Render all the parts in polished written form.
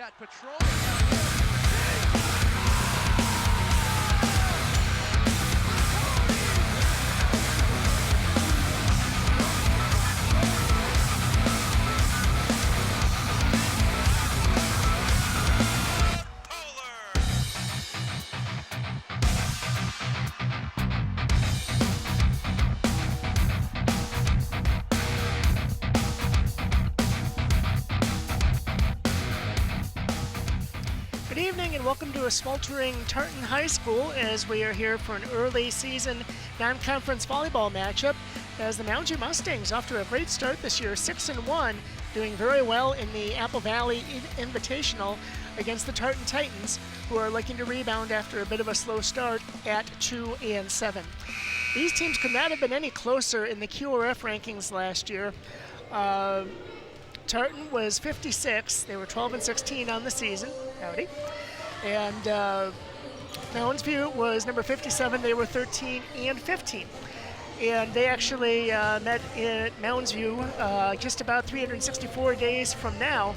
got patrol. Good evening and welcome to a sweltering Tartan High School as we are here for an early season non-conference volleyball matchup as the Mounds Mustangs off to a great start this year, 6-1, doing very well in the Apple Valley Invitational against the Tartan Titans, who are looking to rebound after a bit of a slow start at 2-7. These teams could not have been any closer in the QRF rankings last year. Tartan was 56. They were 12-16 on the season. Howdy. And Mounds was number 57. They were 13-15. And they actually met at Mounds just about 364 days from now,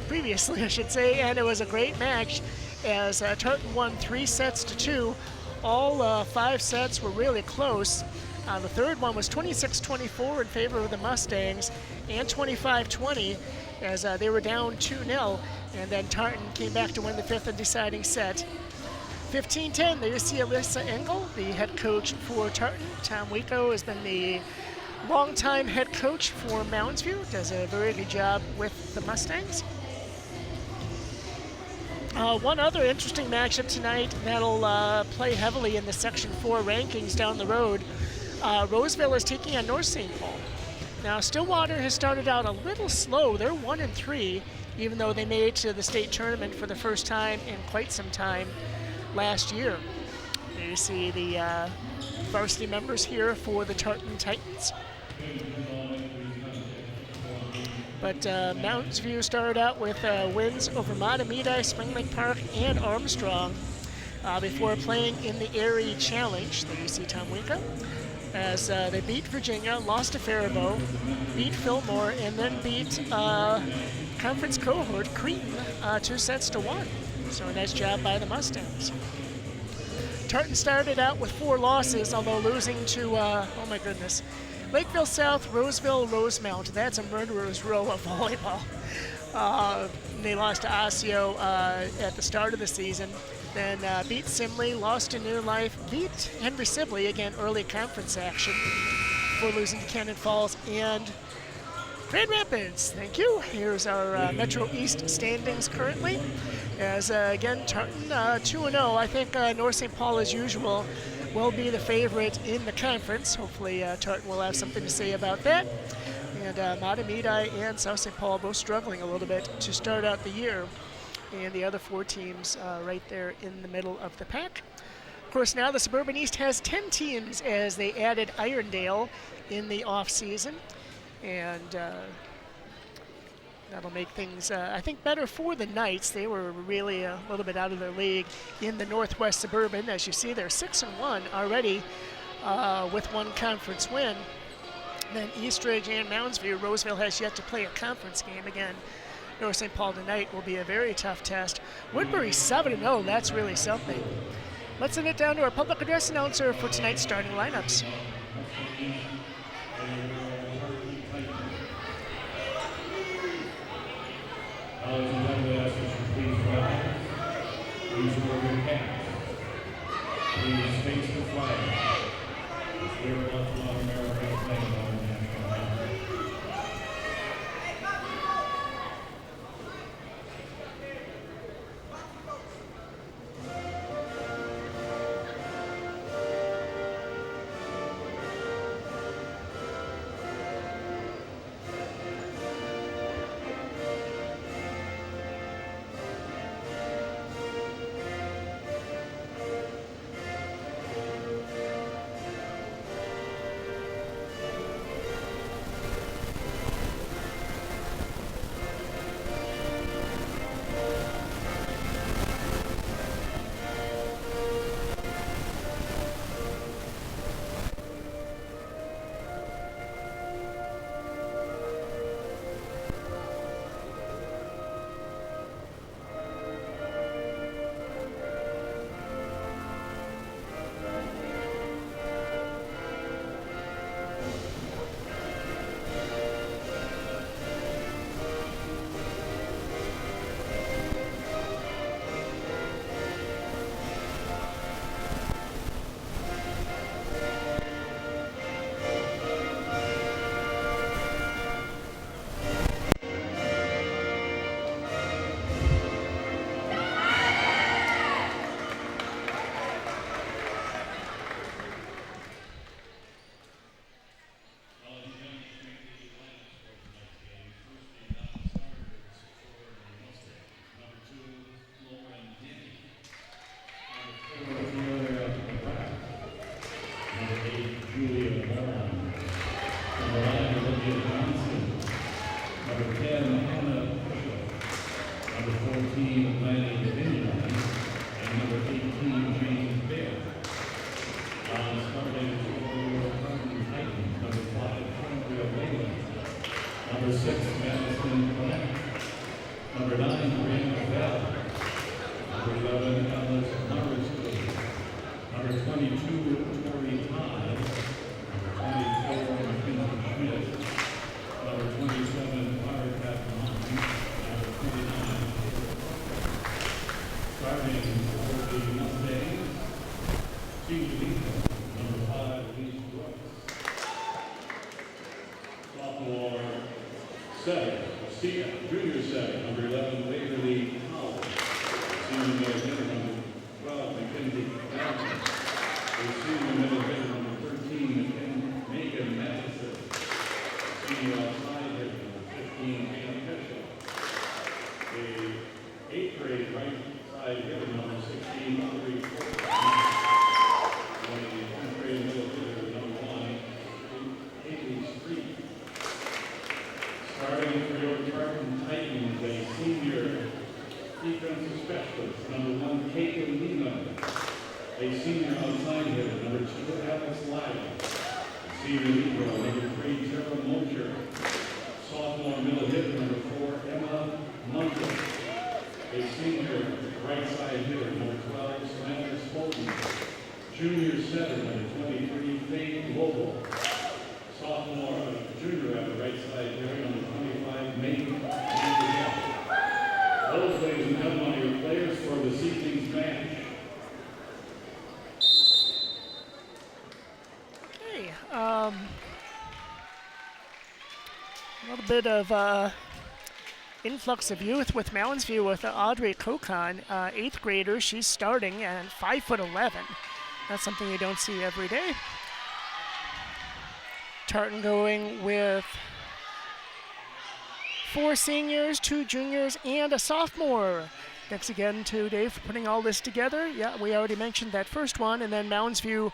previously I should say, and it was a great match as Tartan won 3-2. All 5 sets were really close. The third one was 26-24 in favor of the Mustangs and 25-20 as they were down 2-0, and then Tartan came back to win the 5th and deciding set. 15-10, there you see Alyssa Engel, the head coach for Tartan. Tom Wico has been the longtime head coach for Mounds does a very good job with the Mustangs. One other interesting matchup tonight that'll play heavily in the Section 4 rankings down the road. Roseville is taking on North St. Paul. Now, Stillwater has started out a little slow. They're 1-3, even though they made it to the state tournament for the first time in quite some time last year. There you see the varsity members here for the Tartan Titans. But Mounds View started out with wins over Matamidi, Spring Lake Park, and Armstrong before playing in the Erie Challenge. There you see Tom Wico. As they beat Virginia, lost to Faribault, beat Fillmore, and then beat conference cohort Cretan 2-1. So a nice job by the Mustangs. Tartan started out with 4 losses, although losing to, oh my goodness, Lakeville South, Roseville, Rosemount. That's a murderer's row of volleyball. They lost to Osseo at the start of the season. Then beat Simley, lost to New Life, beat Henry Sibley, again, early conference action, before losing to Cannon Falls and Grand Rapids. Thank you. Here's our Metro East standings currently. As, again, Tartan 2-0. I think North St. Paul, as usual, will be the favorite in the conference. Hopefully Tartan will have something to say about that. And Matamidi and South St. Paul both struggling a little bit to start out the year. And the other 4 teams right there in the middle of the pack. Of course, now the Suburban East has 10 teams as they added Irondale in the off-season. And that'll make things, I think, better for the Knights. They were really a little bit out of their league in the Northwest Suburban. As you see, they're 6-1 already with 1 conference win. Then Eastridge and Mounds View. Roseville has yet to play a conference game again. North St. Paul tonight will be a very tough test. Woodbury 7-0, that's really something. Let's send it down to our public address announcer for tonight's starting lineups. Please face the flag. The spirit of America is national anthem. 6, Madison Clement. Number 9, Brandon Bell. Number 11, Alice Norris. Number 22, Tori Todd. Number 24, Mackenzie Schmidt. Number 27, Laura Catherine. Number 29, starting for the Mustangs, senior number 5, Lee Brooks. Sophomore 7, junior 7, number 11, Waverly Howell. Senior middle hitter, number 12, Mackenzie Galvin. Senior middle hitter, number 13, Megan Madison. Senior outside hitter, number 15, Anna Ketchel. The 8th grade right side hitter, number 16, Audrey Ford. The 10th grade middle hitter, number 1, Haley Street. Starting for your Tartan Titans, a senior defensive specialist, number 1, Caitlin Lehman. A senior outside hitter, number 2, Alex Lyle. Senior libero, number 3, Tara Mosher. Sophomore middle hitter, number 4, Emma Munson. A senior right side hitter, number 12, Samantha Spolton. Junior setter, number 23, Faith Lobel. Sophomore, junior at the right side hitter, number 25, Megan Anderson. Those, ladies and gentlemen, are your players for this evening's match. Okay, a little bit of influx of youth with Mounds View with Audrey Kokon, 8th grader. She's starting and 5'11". That's something you don't see every day. Tartan going with 4 seniors, 2 juniors, and a sophomore. Thanks again to Dave for putting all this together. Yeah, we already mentioned that first one, and then Mounds View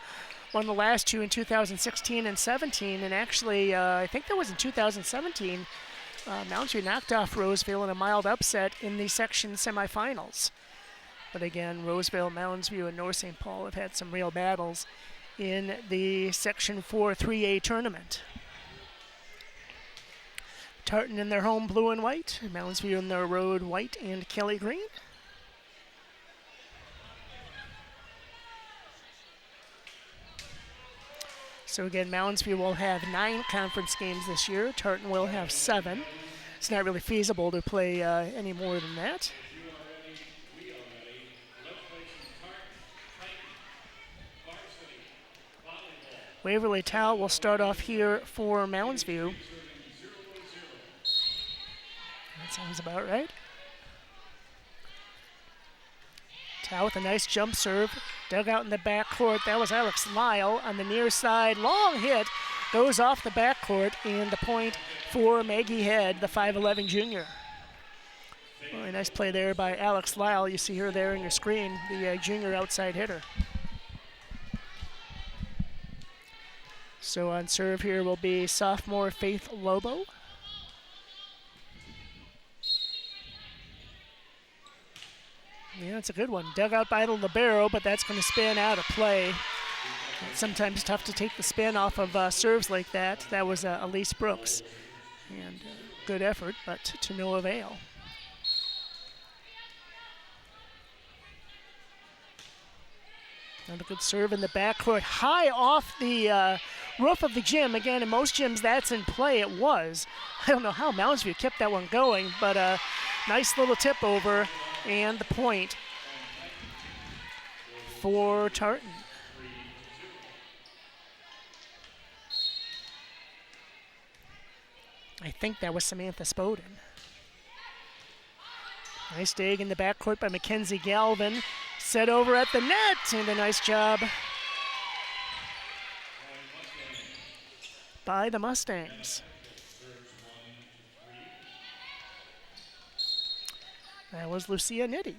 won the last 2 in 2016 and 17, and actually, I think that was in 2017, Mounds View knocked off Roseville in a mild upset in the section semifinals. But again, Roseville, Mounds View, and North St. Paul have had some real battles in the Section 4 3A tournament. Tartan in their home blue and white, Mounds View in their road white and Kelly green. So again, Mounds View will have 9 conference games this year. Tartan will have 7. It's not really feasible to play any more than that. Waverly Tao will start off here for Mounds View. That sounds about right. Tao with a nice jump serve. Dug out in the backcourt. That was Alex Lyle on the near side. Long hit. Goes off the backcourt. And the point for Maggie Head, the 5'11 junior. Really nice play there by Alex Lyle. You see her there on your screen, the junior outside hitter. So on serve here will be sophomore Faith Lobo. Yeah, it's a good one. Dug out by the libero, but that's going to spin out of play. It's sometimes tough to take the spin off of serves like that. That was Elise Brooks. And good effort, but to no avail. And a good serve in the backcourt. High off the roof of the gym. Again, in most gyms, that's in play. It was. I don't know how Mounds View kept that one going, but a nice little tip over. And the point for Tartan. I think that was Samantha Spoden. Nice dig in the backcourt by Mackenzie Galvin. Set over at the net, and a nice job by the Mustangs. That was Lucia Nitti.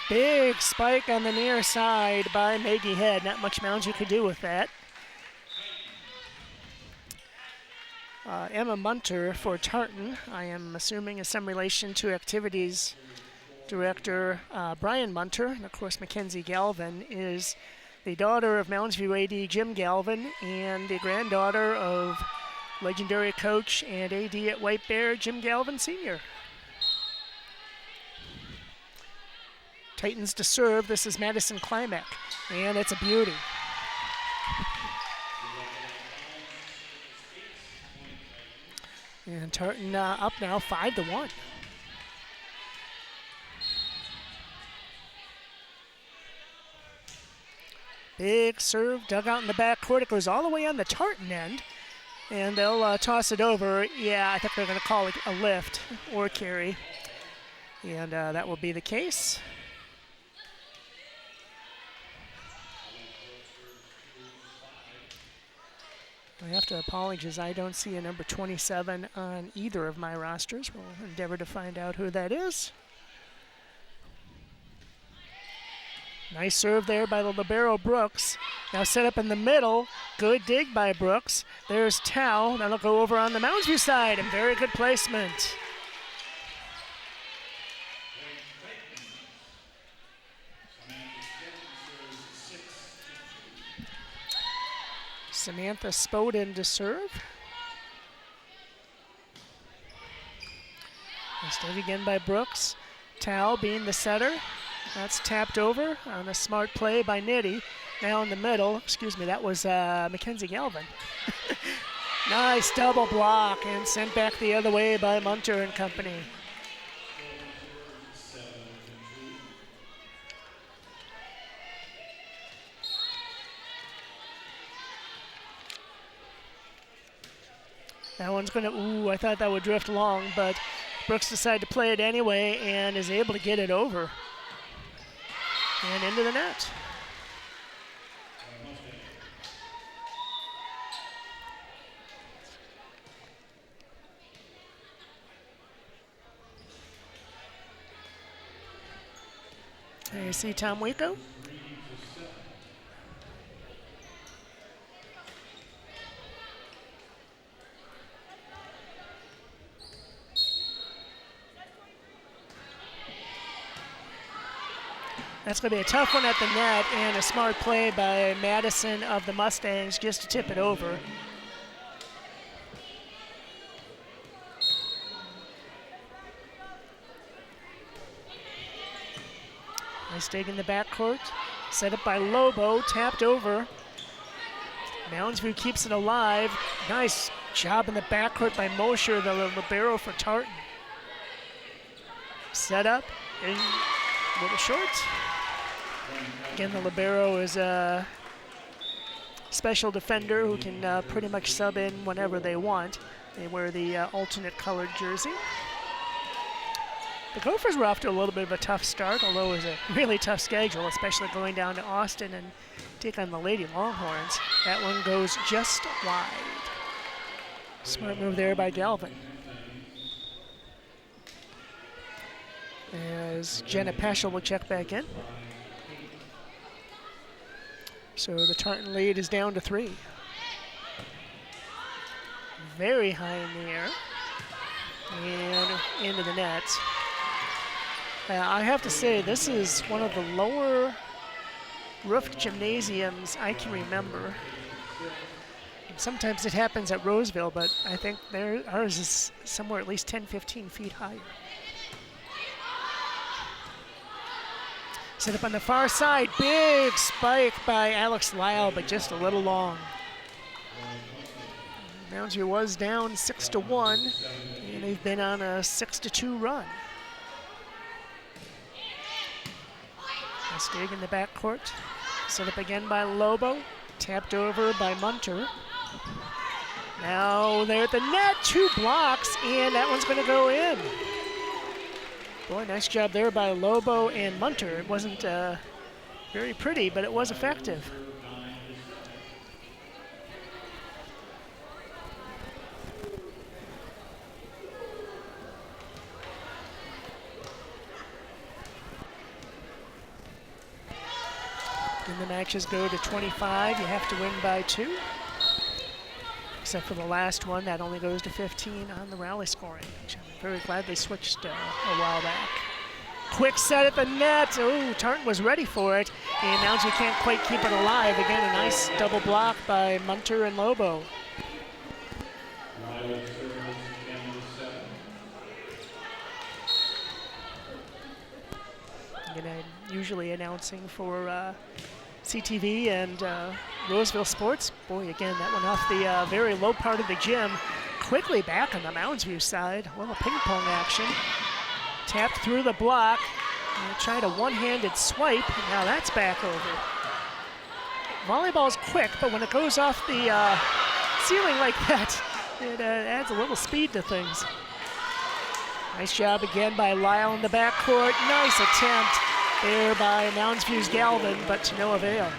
Big spike on the near side by Maggie Head. Not much Mounds you could do with that. Emma Munter for Tartan, I am assuming is some relation to activities director Brian Munter. And of course, Mackenzie Galvin is the daughter of Mounds View AD Jim Galvin and the granddaughter of legendary coach and AD at White Bear, Jim Galvin Sr. Titans to serve. This is Madison Klimek, and it's a beauty. And Tartan up now 5-1. Big serve dug out in the backcourt. It goes all the way on the Tartan end, and they'll toss it over. Yeah, I think they're going to call it a lift or carry, and that will be the case. I have to apologize. I don't see a number 27 on either of my rosters. We'll endeavor to find out who that is. Nice serve there by the libero Brooks. Now set up in the middle. Good dig by Brooks. There's Tao. That'll go over on the Mounds View side, and very good placement. Samantha Spoden to serve. Nice dig again by Brooks. Tao being the setter. That's tapped over on a smart play by Nitty. Now in the middle, excuse me, that was Mackenzie Galvin. Nice double block and sent back the other way by Munter and company. That one's gonna, ooh, I thought that would drift long, but Brooks decided to play it anyway and is able to get it over and into the net. There you see Tom Waco. That's going to be a tough one at the net, and a smart play by Madison of the Mustangs just to tip it over. Nice dig in the backcourt. Set up by Lobo, tapped over. Mounds View keeps it alive. Nice job in the backcourt by Mosher, the libero for Tartan. Set up, and a little short. Again, the libero is a special defender who can pretty much sub in whenever they want. They wear the alternate colored jersey. The Gophers were off to a little bit of a tough start, although it was a really tough schedule, especially going down to Austin and take on the Lady Longhorns. That one goes just wide. Smart move there by Galvin. As Jenna Peschel will check back in. So the Tartan lead is down to 3. Very high in the air. And into the net. I have to say, this is one of the lower roofed gymnasiums I can remember. Sometimes it happens at Roseville, but I think ours is somewhere at least 10, 15 feet higher. Set up on the far side, big spike by Alex Lyle, but just a little long. Mounds View was down 6-1, and they've been on a 6-2 run. Nice dig in the backcourt. Set up again by Lobo, tapped over by Munter. Now they're at the net, 2 blocks, and that one's going to go in. Boy, nice job there by Lobo and Munter. It wasn't very pretty, but it was effective. And the matches go to 25. You have to win by 2. Except for the last one, that only goes to 15 on the rally scoring, which I'm very glad they switched a while back. Quick set at the net. Oh, Tartan was ready for it. And Mounds can't quite keep it alive. Again, a nice double block by Munter and Lobo. Usually announcing for CTV and Roseville Sports. Boy, again, that one off the very low part of the gym. Quickly back on the Mounds View side. Well, a ping pong action. Tapped through the block. Tried a one-handed swipe. Now that's back over. Volleyball's quick, but when it goes off the ceiling like that, it adds a little speed to things. Nice job again by Lyle in the backcourt. Nice attempt there by Mounds View's Galvin, but to no avail.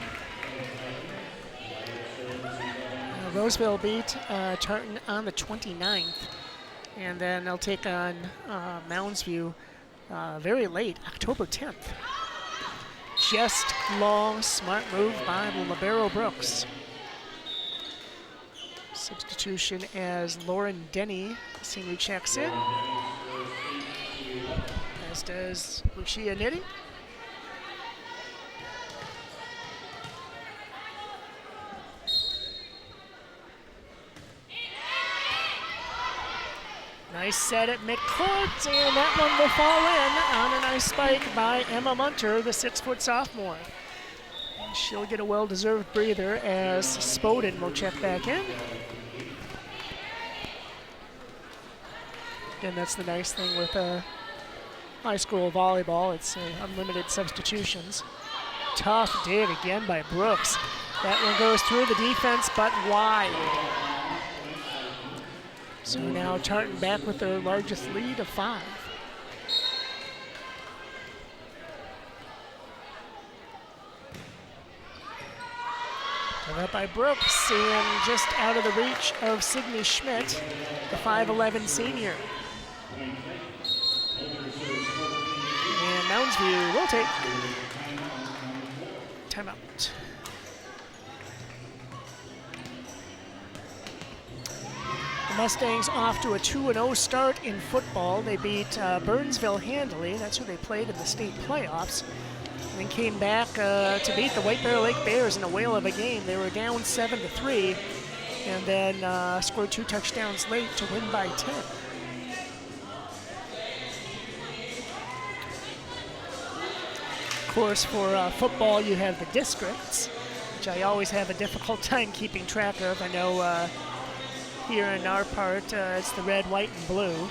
Roseville beat Tartan on the 29th, and then they'll take on Mounds View very late, October 10th. Just long, smart move by the libero Brooks. Substitution as Lauren Denny, senior, checks in, as does Lucia Nitti. Nice set at midcourt, and that one will fall in on a nice spike by Emma Munter, the 6-foot sophomore. And she'll get a well-deserved breather as Spoden will check back in. And that's the nice thing with high school volleyball. It's unlimited substitutions. Tough dig again by Brooks. That one goes through the defense, but wide. So now Tartan back with their largest lead of 5. Dug up by Brooks and just out of the reach of Sydney Schmidt, the 5'11 senior. And Mounds View will take timeout. The Mustangs off to a 2-0 start in football. They beat Burnsville handily. That's who they played in the state playoffs. And then came back to beat the White Bear Lake Bears in a whale of a game. They were down 7-3, and then scored 2 touchdowns late to win by 10. Of course, for football, you have the districts, which I always have a difficult time keeping track of. I know here in our part, it's the red, white, and blue.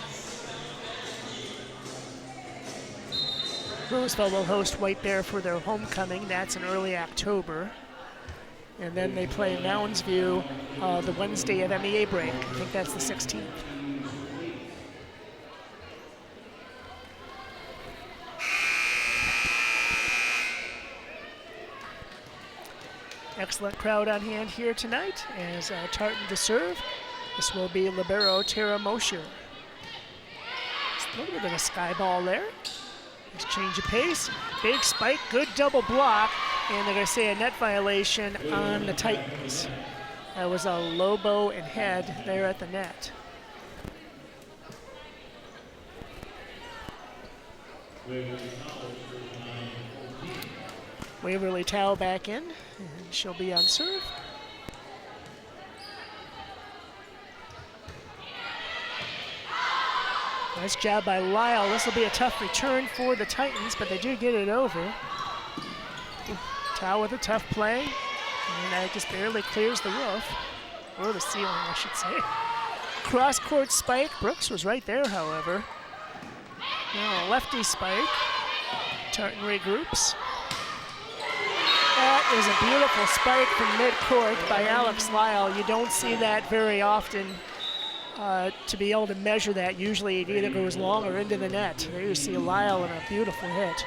Roseville will host White Bear for their homecoming. That's in early October. And then they play Mounds View the Wednesday of MEA break. I think that's the 16th. Excellent crowd on hand here tonight as Tartan to serve. This will be libero Tara Mosher. Just a little bit of a sky ball there. Nice change of pace. Big spike, good double block, and they're going to say a net violation on the Titans. That was a Lobo and Head there at the net. Waverly Tao back in, and she'll be on serve. Nice job by Lyle. This will be a tough return for the Titans, but they do get it over. Tao with a tough play, and that just barely clears the roof, or the ceiling, I should say. Cross-court spike. Brooks was right there, however. Now a lefty spike. Tartan regroups. That is a beautiful spike from midcourt by Alex Lyle. You don't see that very often. To be able to measure that, usually it either goes long or into the net. There you see Lyle in a beautiful hit.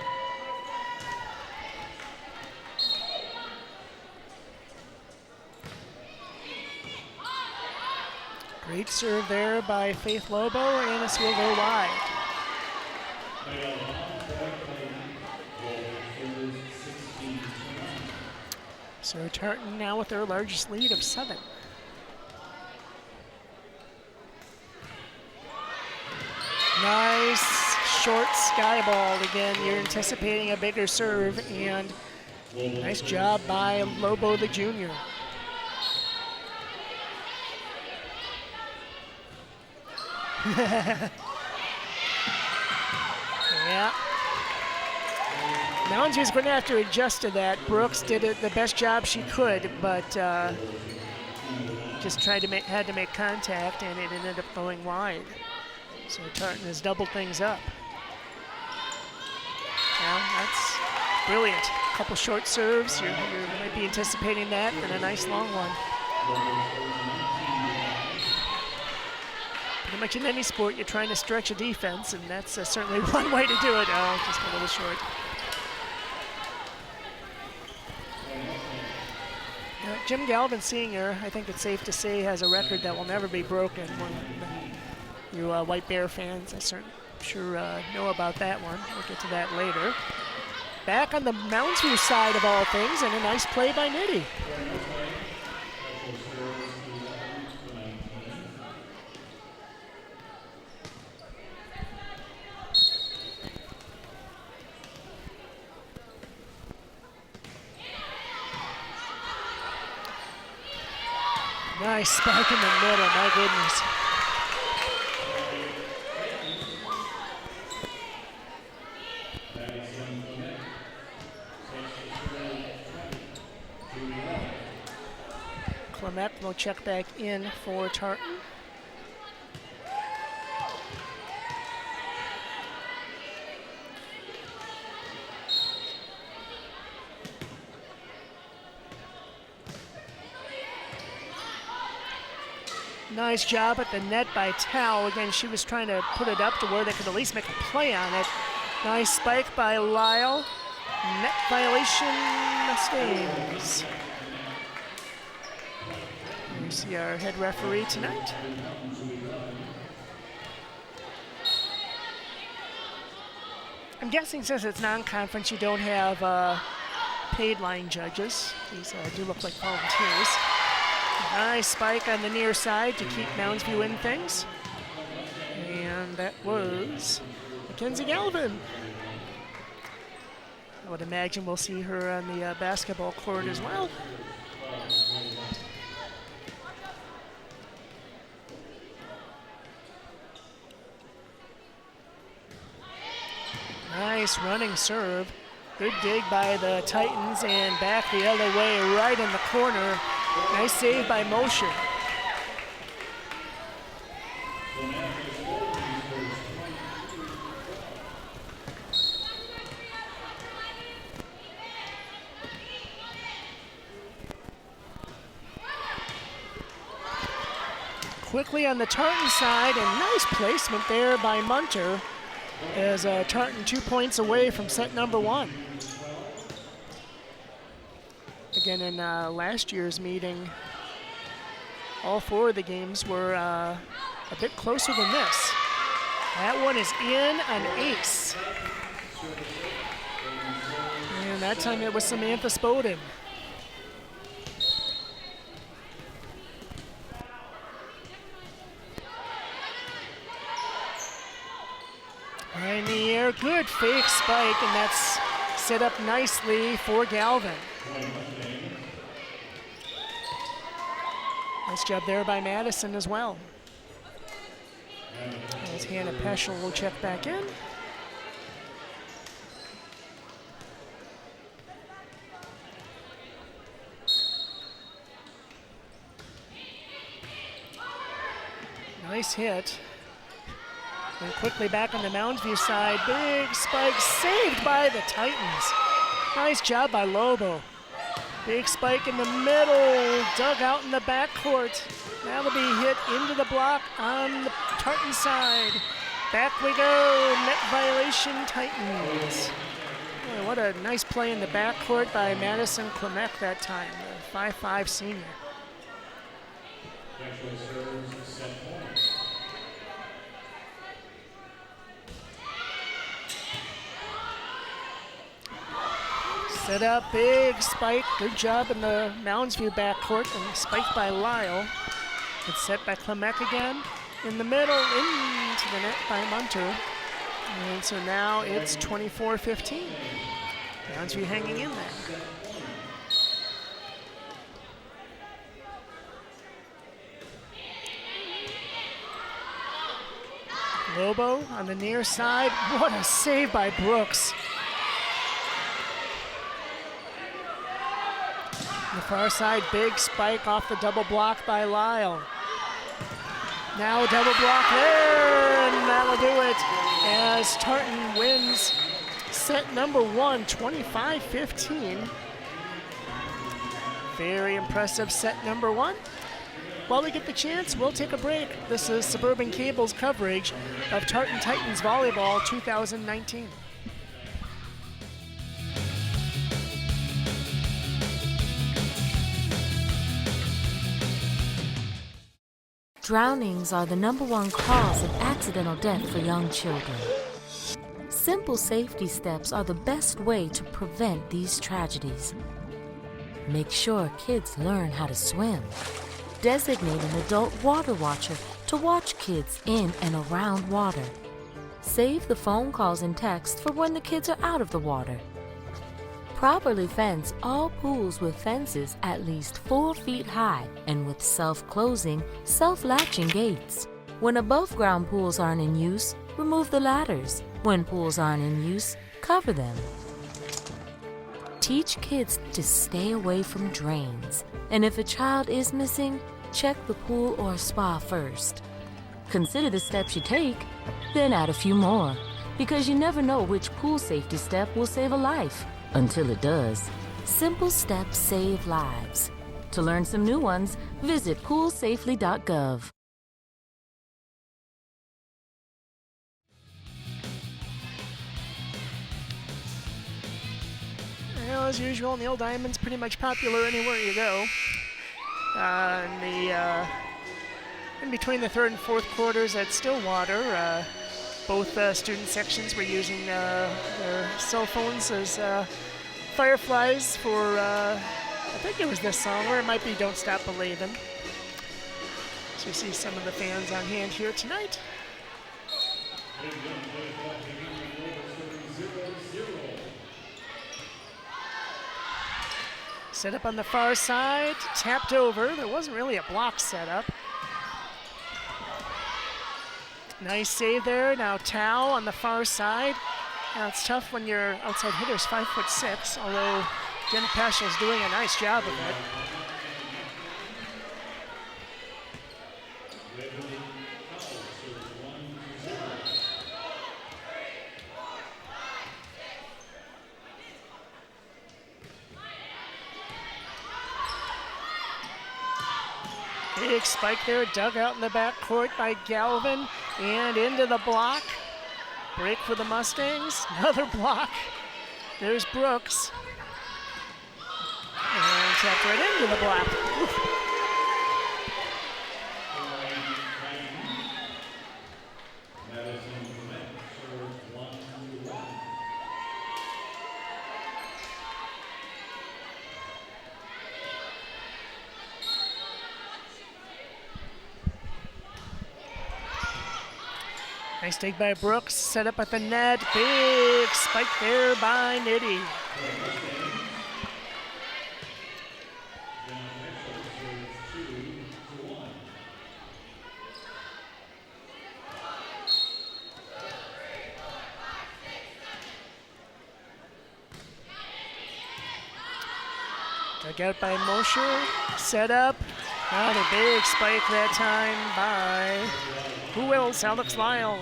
Great serve there by Faith Lobo, and this will go wide. So Tartan now with their largest lead of 7. Nice short sky ball. Again, you're anticipating a bigger serve, and nice job by Lobo the junior. Yeah. Mounds is going to have to adjust to that. Brooks did it the best job she could, but just had to make contact, and it ended up going wide. So Tartan has doubled things up. Yeah, that's brilliant. A couple short serves. You might be anticipating that, and a nice long one. Pretty much in any sport, you're trying to stretch a defense, and that's certainly one way to do it. Oh, just a little short. Jim Galvin Sr., I think it's safe to say, has a record that will never be broken. You White Bear fans, I'm sure know about that one. We'll get to that later. Back on the Moundsview side of all things, and a nice play by Nitty. Nice spike in the middle, my goodness. Clement will check back in for Tartan. Nice job at the net by Tao. Again, she was trying to put it up to where they could at least make a play on it. Nice spike by Lyle. Net violation stays. We see our head referee tonight. I'm guessing since it's non-conference, you don't have paid line judges. These do look like volunteers. Nice spike on the near side to keep Moundsview in things. And that was Mackenzie Galvin. I would imagine we'll see her on the basketball court as well. Nice running serve. Good dig by the Titans, and back the other way, right in the corner. Nice save by Motion. Quickly on the Tartan side, and nice placement there by Munter, as Tartan 2 points away from set number 1. Again, in last year's meeting, all 4 of the games were a bit closer than this. That one is in, an ace. And that time it was Samantha Spoden. Right in the air, good fake spike, and that's set up nicely for Galvin. Nice job there by Madison as well. As Hannah Peschel will check back in. Nice hit. And quickly back on the Moundsview side, big spike saved by the Titans. Nice job by Lobo. Big spike in the middle, dug out in the backcourt. That'll be hit into the block on the Tartan side. Back we go, net violation Titans. Boy, what a nice play in the backcourt by Madison Clement that time, the 5'5" senior. Set up, big spike. Good job in the Moundsview backcourt, and spiked by Lyle. It's set by Clement again. In the middle, into the net by Munter. And so now it's 24-15. Mounds View hanging in there. Lobo on the near side. What a save by Brooks. On the far side, big spike off the double block by Lyle. Now double block there, and that'll do it as Tartan wins set number 1, 25-15. Very impressive set number 1. While we get the chance, we'll take a break. This is Suburban Cable's coverage of Tartan Titans Volleyball 2019. Drownings are the #1 cause of accidental death for young children. Simple safety steps are the best way to prevent these tragedies. Make sure kids learn how to swim. Designate an adult water watcher to watch kids in and around water. Save the phone calls and texts for when the kids are out of the water. Properly fence all pools with fences at least 4 feet high and with self-closing, self-latching gates. When above-ground pools aren't in use, remove the ladders. When pools aren't in use, cover them. Teach kids to stay away from drains. And if a child is missing, check the pool or spa first. Consider the steps you take, then add a few more, because you never know which pool safety step will save a life. Until it does. Simple steps save lives. To learn some new ones, visit poolsafely.gov. Well, as usual, Neil Diamond's pretty much popular anywhere you go. In between the third and fourth quarters at Stillwater, both student sections were using their cell phones as fireflies for, I think it was this song, or it might be Don't Stop Believin'. So you see some of the fans on hand here tonight. Set up on the far side, tapped over. There wasn't really a block set up. Nice save there. Now Tao on the far side. Now it's tough when your outside hitter's 5'6", although Jen Peschel's doing a nice job of it. Big spike there, dug out in the back court by Galvin and into the block. Break for the Mustangs, another block. There's Brooks. And tapped right into the block. Oof. Nice take by Brooks, set up at the net. Big spike there by Nitty. Dug out by Mosher, set up. Not a big spike that time by who else? Alex Lyle.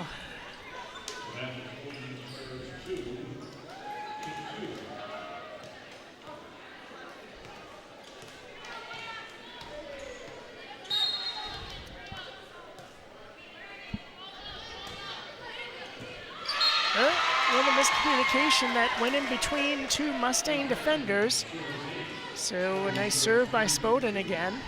A little miscommunication that went in between two Mustang defenders. So a nice serve by Spoden again.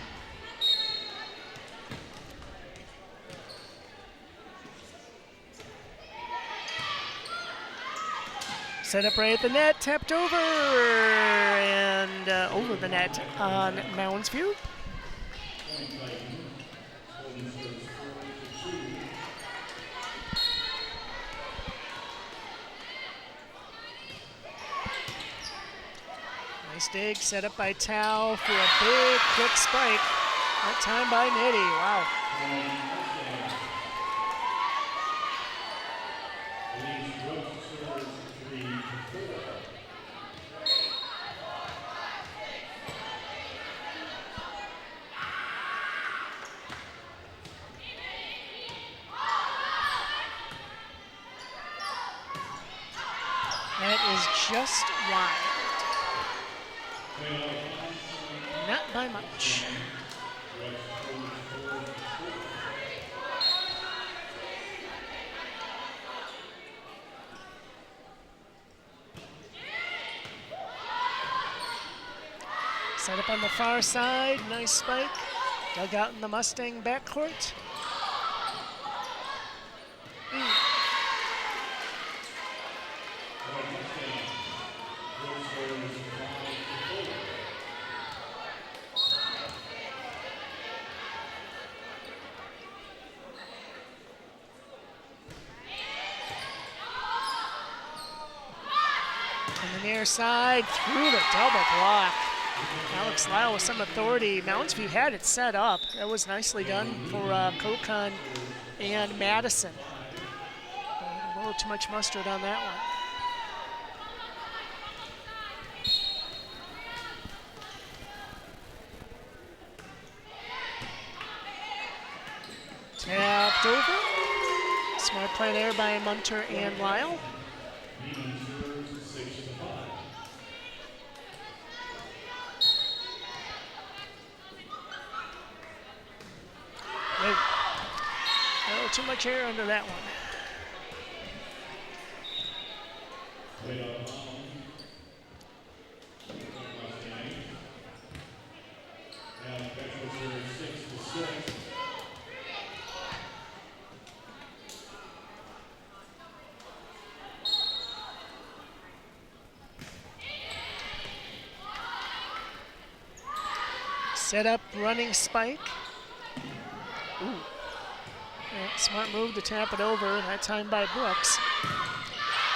Set up right at the net, tapped over, and over the net on Mounds View. Nice dig set up by Tao for a big, quick spike. That time by Nitty. Wow. That is just wide. Not by much. Set up on the far side, nice spike. Dug out in the Mustang backcourt. On the near side, through the double block. Alex Lyle with some authority. Mounds View had it set up. That was nicely done for Kokon and Madison. A little too much mustard on that one. Tapped over. Smart play there by Munter and Lyle. Oh, too much air under that one. Set up, running spike. Ooh. Yeah, smart move to tap it over, that time by Brooks.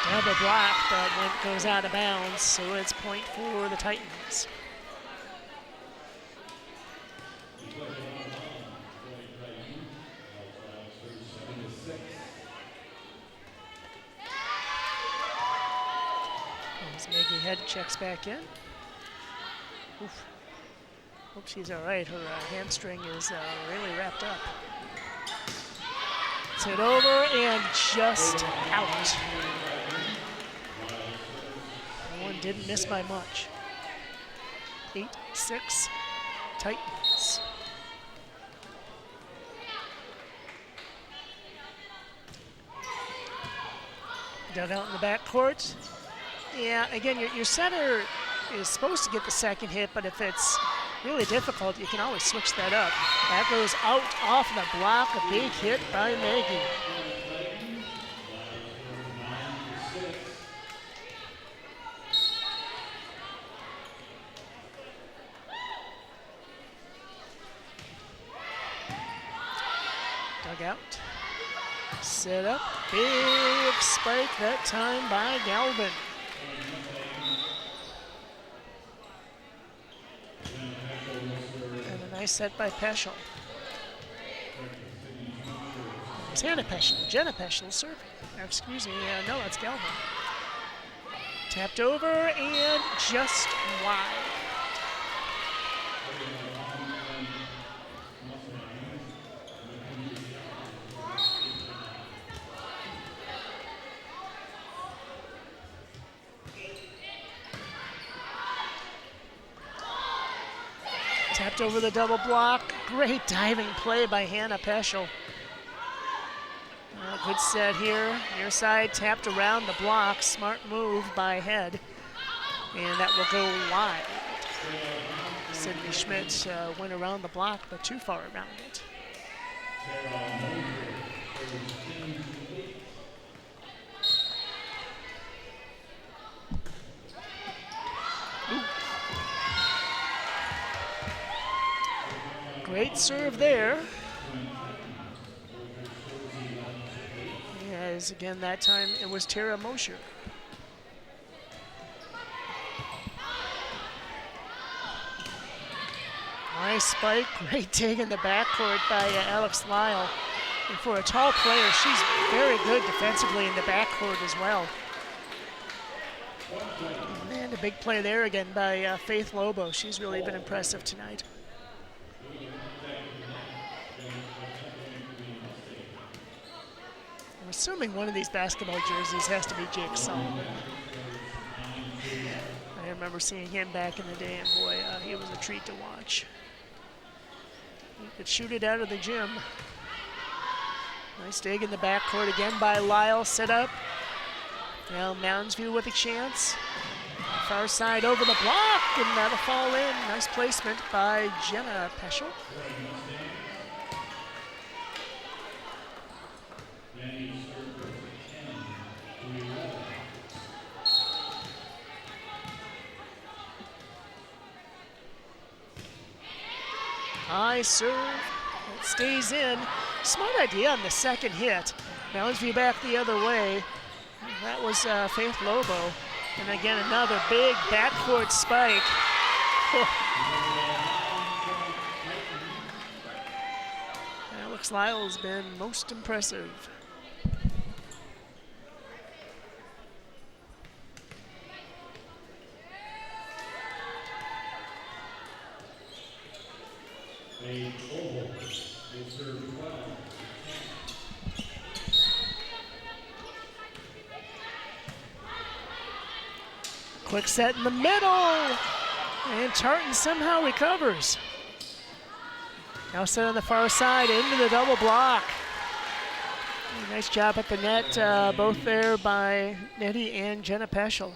Double block, but when it goes out of bounds, so it's point for the Titans. As Maggie Head checks back in. Oof. Hope she's all right. Her hamstring is really wrapped up. It's hit over and just out. That one didn't miss by much. 8-6 Titans. Dug out in the backcourt. Yeah, again, your setter is supposed to get the second hit, but if it's really difficult, you can always switch that up. That goes out off the block, a big hit by Maggie. Dug out, set up, big spike that time by Galvin. Nice set by Peschel. It's Hannah Peschel, Jenna Peschel serving. Excuse me, no, that's Galvin. Tapped over and just wide. Tapped over the double block. Great diving play by Hannah Peschel. Good set here. Near side, tapped around the block. Smart move by Head. And that will go wide. Sydney Schmidt went around the block, but too far around it. Great serve there. As again, that time it was Tara Mosher. Nice spike, great dig in the backcourt by Alex Lyle. And for a tall player, she's very good defensively in the backcourt as well. And a big play there again by Faith Lobo. She's really been impressive tonight. I'm assuming one of these basketball jerseys has to be Jake Sullivan. I remember seeing him back in the day, and boy, he was a treat to watch. He could shoot it out of the gym. Nice dig in the backcourt again by Lyle, set up. Now Mounds View with a chance. Far side over the block, and that'll fall in. Nice placement by Jenna Peschel. High serve, it stays in. Smart idea on the second hit. Mounds View back the other way. That was Faith Lobo. And again, another big backcourt spike. Alex Lyle has been most impressive. Quick set in the middle, and Tartan somehow recovers. Now set on the far side into the double block. Nice job at the net, both there by Nettie and Jenna Peschel.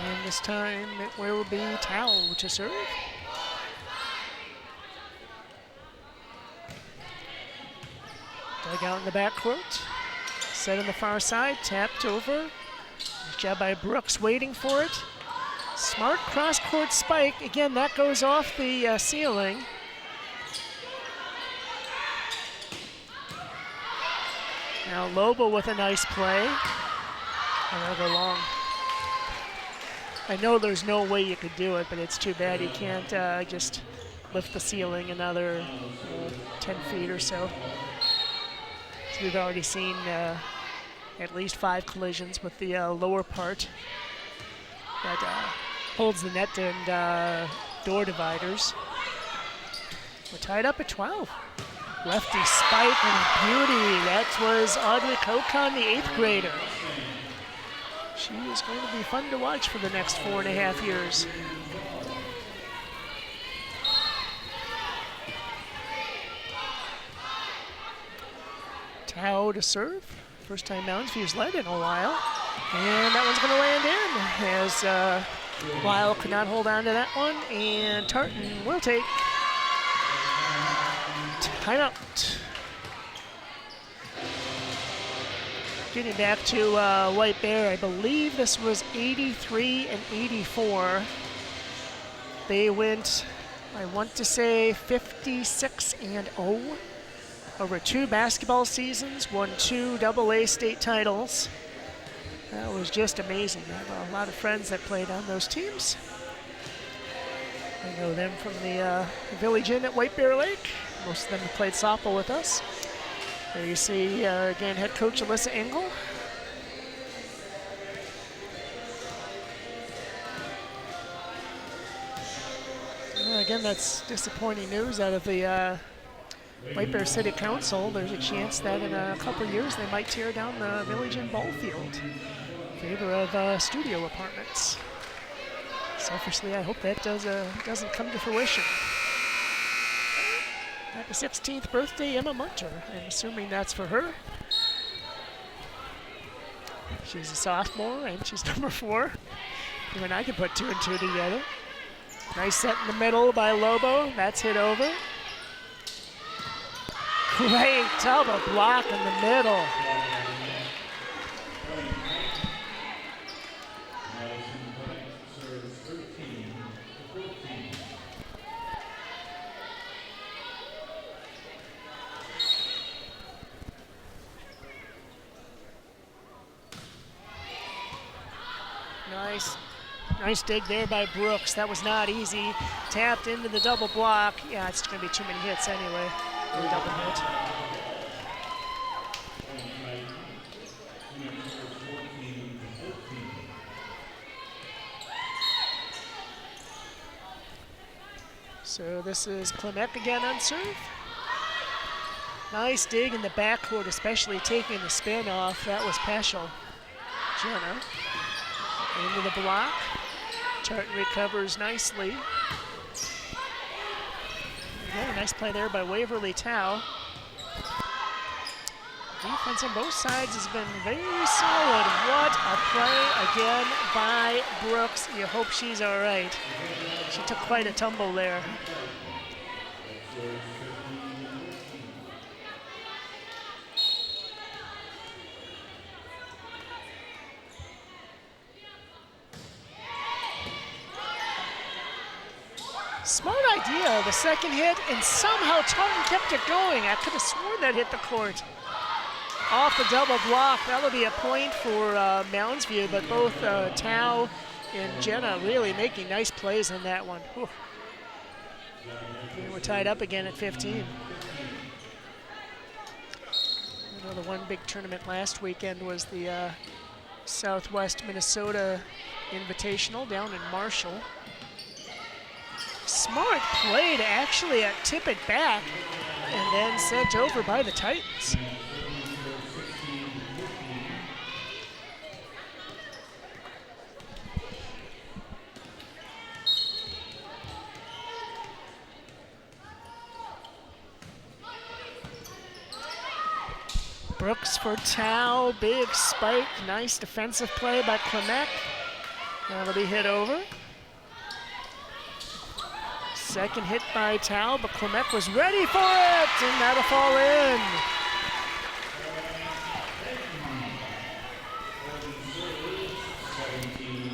And this time it will be Towel to serve. Dug out in the backcourt. Set on the far side, tapped over. Nice job by Brooks waiting for it. Smart cross-court spike. Again, that goes off the ceiling. Now Lobo with a nice play. And that'll go long. I know there's no way you could do it, but it's too bad you can't just lift the ceiling another 10 feet or so. So we've already seen at least 5 collisions with the lower part that holds the net and door dividers. We're tied up at 12. Lefty spike and beauty. That was Audrey Kokon, the 8th grader. She is going to be fun to watch for the next 4.5 years. Tao to serve. First time Mounds View's led in a while. And that one's going to land in as Lyle could not hold on to that one. And Tartan will take timeout. Getting back to White Bear, I believe this was 83 and 84. They went, I want to say 56 and 0 over 2 basketball seasons, won 2 AA state titles. That was just amazing. I have a lot of friends that played on those teams. I know them from the Village Inn at White Bear Lake. Most of them have played softball with us. There you see, again, head coach Alyssa Engel. Again, that's disappointing news out of the White Bear City Council. There's a chance that in a couple years they might tear down the Village Inn ball field in favor of studio apartments. Selfishly, I hope that doesn't come to fruition. Happy 16th birthday, Emma Munter. I'm assuming that's for her. She's a sophomore and she's number 4. Even I could put 2 and 2 together. Nice set in the middle by Lobo. That's hit over. Great double block in the middle. Nice dig there by Brooks. That was not easy. Tapped into the double block. Yeah, it's going to be too many hits anyway. Or double hit. So this is Klimek again on serve. Nice dig in the backcourt, especially taking the spin off. That was Peschel. Jenna into the block. Tartan recovers nicely. Yeah, nice play there by Waverly Tao. Defense on both sides has been very solid. What a play again by Brooks. You hope she's all right. She took quite a tumble there. Smart idea, the second hit, and somehow Tartan kept it going. I could have sworn that hit the court. Off the double block, that'll be a point for Mounds View, but both Tao and Jenna really making nice plays on that one. Whew. And we're tied up again at 15. I know the one big tournament last weekend was the Southwest Minnesota Invitational down in Marshall. Smart play to actually tip it back and then sent over by the Titans. Brooks for Tao, big spike, nice defensive play by Klimek. That'll be hit over. Second hit by Tao, but Klimek was ready for it, and that'll fall in.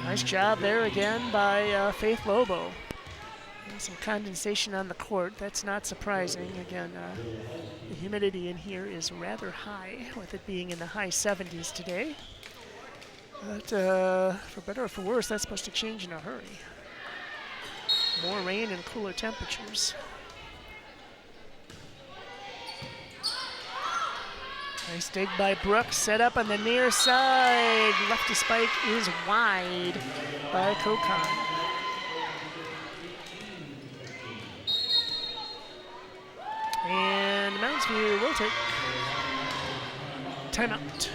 Nice job there again by Faith Lobo. And some condensation on the court, that's not surprising. Again, the humidity in here is rather high, with it being in the high 70s today. But for better or for worse, that's supposed to change in a hurry. More rain and cooler temperatures. Nice dig by Brooks, set up on the near side. Lefty spike is wide by Kokon. And Mounds View will take timeout.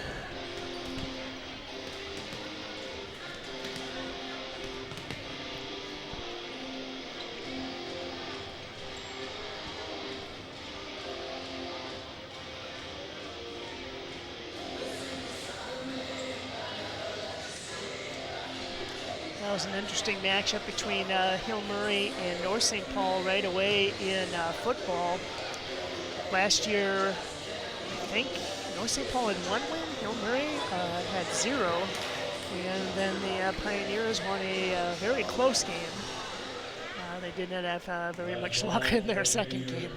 That was an interesting matchup between Hill Murray and North St. Paul right away in football. Last year, I think North St. Paul had 1 win, Hill Murray had 0, and then the Pioneers won a very close game. They did not have very much luck in their second game.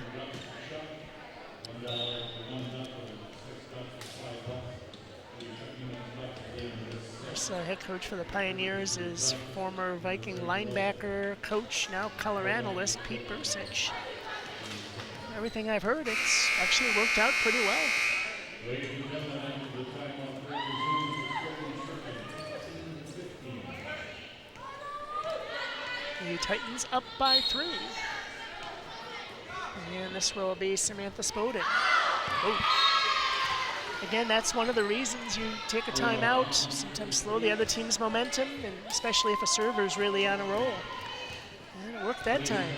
Head coach for the Pioneers is former Viking linebacker coach, now color analyst, Pete Bursich. Everything I've heard, it's actually worked out pretty well. The Titans up by 3. And this will be Samantha Spoden. Oh. Again, that's one of the reasons you take a timeout, sometimes slow the other team's momentum, and especially if a server is really on a roll. And it worked that time.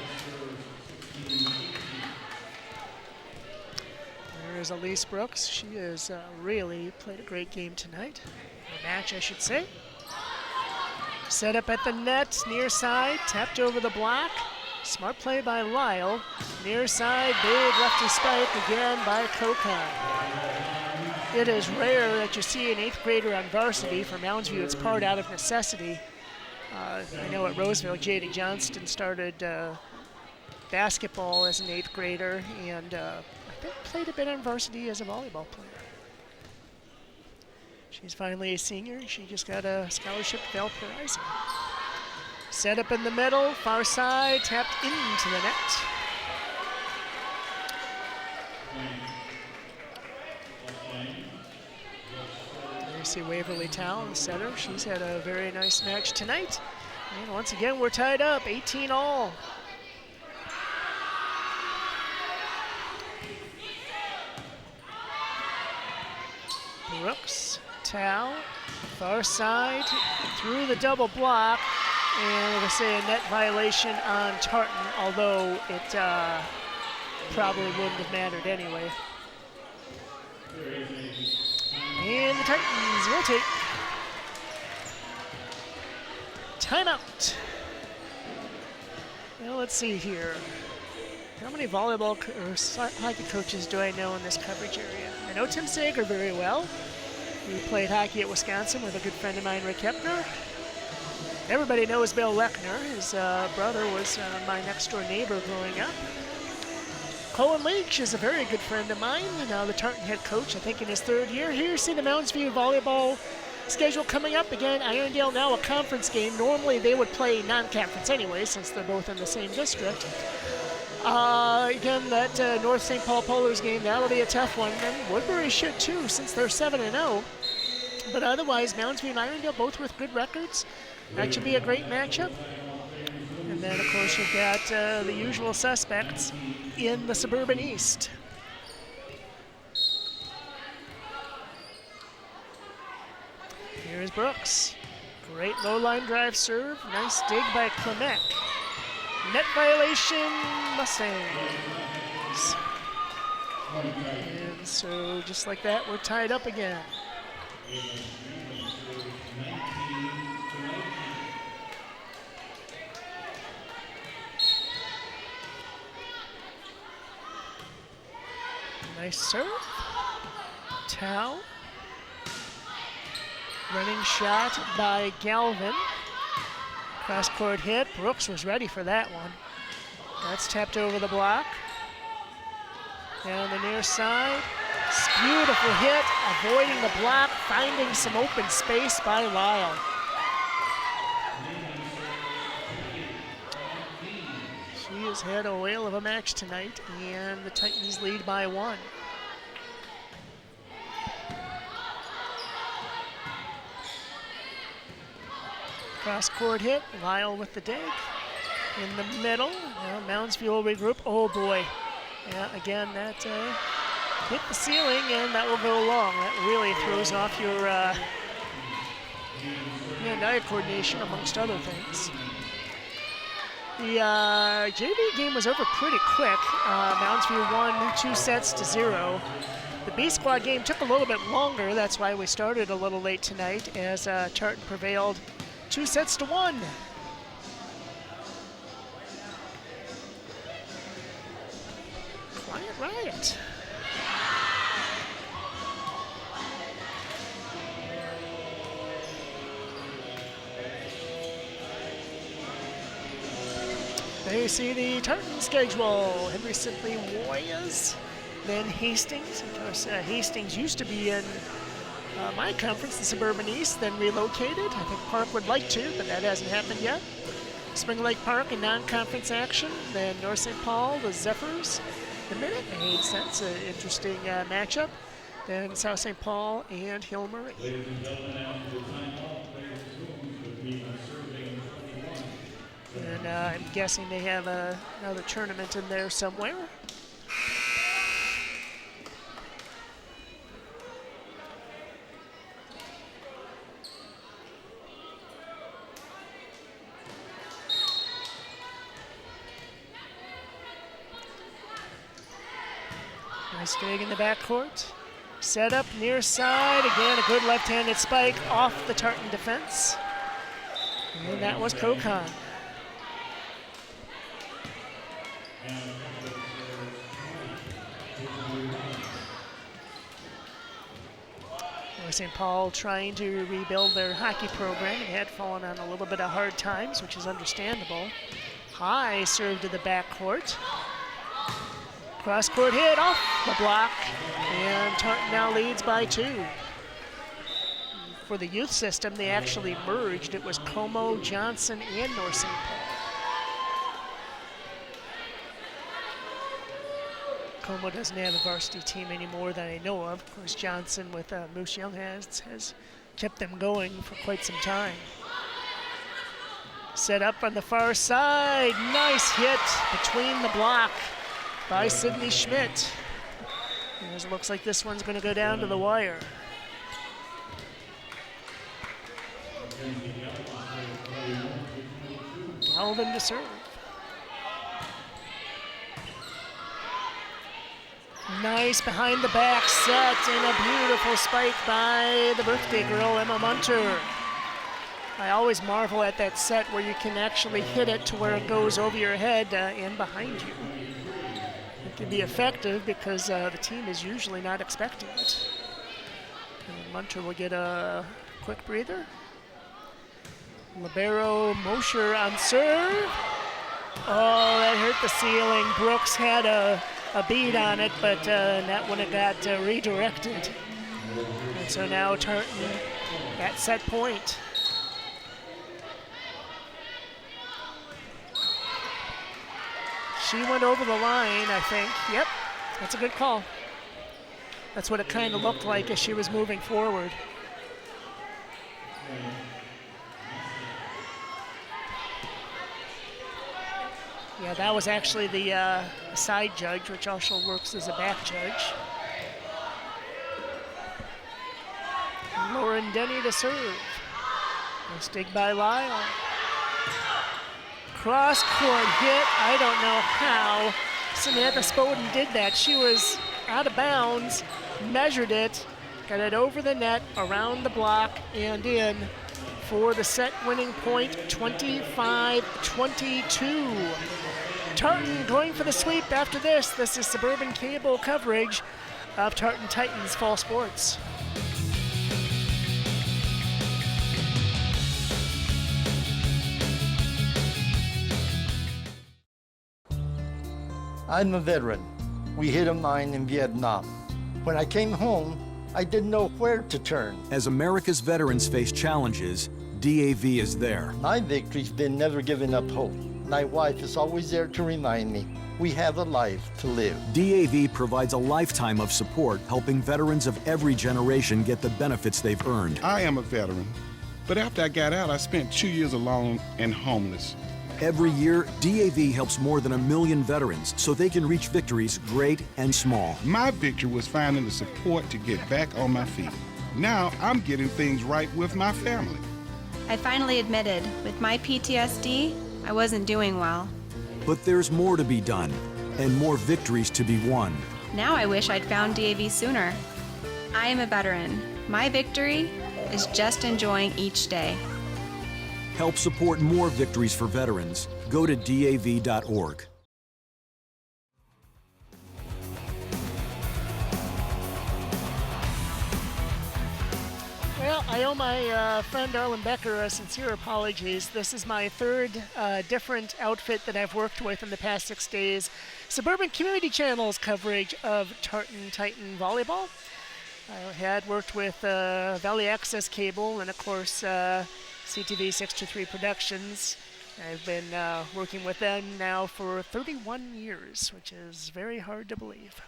There's Elise Brooks. She has really played a great game tonight. Or match, I should say. Set up at the net, near side, tapped over the block. Smart play by Lyle. Near side, big lefty spike again by Kokon. It is rare that you see an 8th grader on varsity. For Mounds View, it's part out of necessity. I know at Roseville, J.D. Johnston started basketball as an 8th grader, and I think played a bit on varsity as a volleyball player. She She's finally a senior. She just got a scholarship to Valparaiso. Set up in the middle, far side, tapped into the net. There you see Waverly Town, the setter. She's had a very nice match tonight. And once again, we're tied up, 18 all. Brooks, Tao, far side, through the double block, and we're going to say a net violation on Tartan, although it probably wouldn't have mattered anyway. And the Titans will take timeout. Well, let's see here. How many volleyball or hockey coaches do I know in this coverage area? I know Tim Sager very well. He played hockey at Wisconsin with a good friend of mine, Rick Hepner. Everybody knows Bill Lechner. His brother was my next door neighbor growing up. Colin Leach is a very good friend of mine, now the Tartan head coach, I think in his 3rd year. Here you see the Mounds View volleyball schedule coming up. Again, Irondale now a conference game. Normally they would play non-conference anyway, since they're both in the same district. Again, that North St. Paul Polars game, that'll be a tough one. And Woodbury should too, since they're 7-0. But otherwise, Mounds View and Irondale both with good records. That should be a great matchup. And then, of course, you've got the usual suspects in the Suburban East. Here's Brooks. Great low line drive serve. Nice dig by Clement. Net violation, Mustangs. And so just like that, we're tied up again. Nice serve. Tao. Running shot by Galvin. Cross-court hit. Brooks was ready for that one. That's tapped over the block. Down the near side. Beautiful hit, avoiding the block, finding some open space by Lyle. She has had a whale of a match tonight, and the Titans lead by 1. Cross-court hit, Lyle with the dig. In the middle, now Mounds View will regroup. Oh boy, yeah, again, that hit the ceiling, and that will go long. That really throws off your hand-eye coordination, amongst other things. The JV game was over pretty quick. Mounds View won 2-0. The B squad game took a little bit longer. That's why we started a little late tonight, as Tartan prevailed 2-1. Quiet riot. There you see the Tartan schedule. Henry Simply Warriors, then Hastings. Of course, Hastings used to be in my conference, the Suburban East, then relocated. I think Park would like to, but that hasn't happened yet. Spring Lake Park in non-conference action. Then North St. Paul, the Zephyrs, the Minute Maids. That's an interesting matchup. Then South St. Paul and Hill Murray. Ladies and gentlemen, after the timeout, players Mounds would be serving 21. And I'm guessing they have another tournament in there somewhere. Nice dig in the backcourt. Set up near side. Again, a good left-handed spike off the Tartan defense. And that was Kokon. North St. Paul trying to rebuild their hockey program. It had fallen on a little bit of hard times, which is understandable. High serve to the backcourt. Cross-court hit off the block, and Tartan now leads by 2. for the youth system, they actually merged. It was Como, Johnson, and North St. Paul. Como doesn't have a varsity team anymore that I know of. Of course, Johnson with Moose Young has kept them going for quite some time. Set up on the far side. Nice hit between the block by Sydney Schmidt. As it looks like this one's going to go down to the wire. Galvin to serve. Nice behind the back set and a beautiful spike by the birthday girl, Emma Munter. I always marvel at that set where you can actually hit it to where it goes over your head and behind you. It can be effective because the team is usually not expecting it. And Munter will get a quick breather. Libero Mosher on serve. Oh, that hurt the ceiling. Brooks had a bead on it, but that one got redirected. And so now Tartan at set point. She went over the line, I think. Yep, that's a good call. That's what it kind of looked like as she was moving forward. Yeah, that was actually the side judge, which also works as a back judge. Lauren Denny to serve. Nice dig by Lyle. Cross-court hit. I don't know how Samantha Spoden did that. She was out of bounds, measured it, got it over the net, around the block, and in for the set-winning point, 25-22. Tartan going for the sweep after this. This is Suburban Cable coverage of Tartan Titans Fall Sports. I'm a veteran. We hit a mine in Vietnam. When I came home, I didn't know where to turn. As America's veterans face challenges, DAV is there. My victory's been never giving up hope. My wife is always there to remind me we have a life to live. DAV provides a lifetime of support, helping veterans of every generation get the benefits they've earned. I am a veteran, but after I got out, I spent 2 years alone and homeless. Every year, DAV helps more than 1 million veterans so they can reach victories great and small. My victory was finding the support to get back on my feet. Now I'm getting things right with my family. I finally admitted, with my PTSD, I wasn't doing well. But there's more to be done and more victories to be won. Now I wish I'd found DAV sooner. I am a veteran. My victory is just enjoying each day. Help support more victories for veterans. Go to DAV.org. Well, I owe my friend Arlen Becker sincere apologies. This is my third different outfit that I've worked with in the past 6 days. Suburban Community Channel's coverage of Tartan Titan Volleyball. I had worked with Valley Access Cable and, of course, CTV 623 Productions. I've been working with them now for 31 years, which is very hard to believe.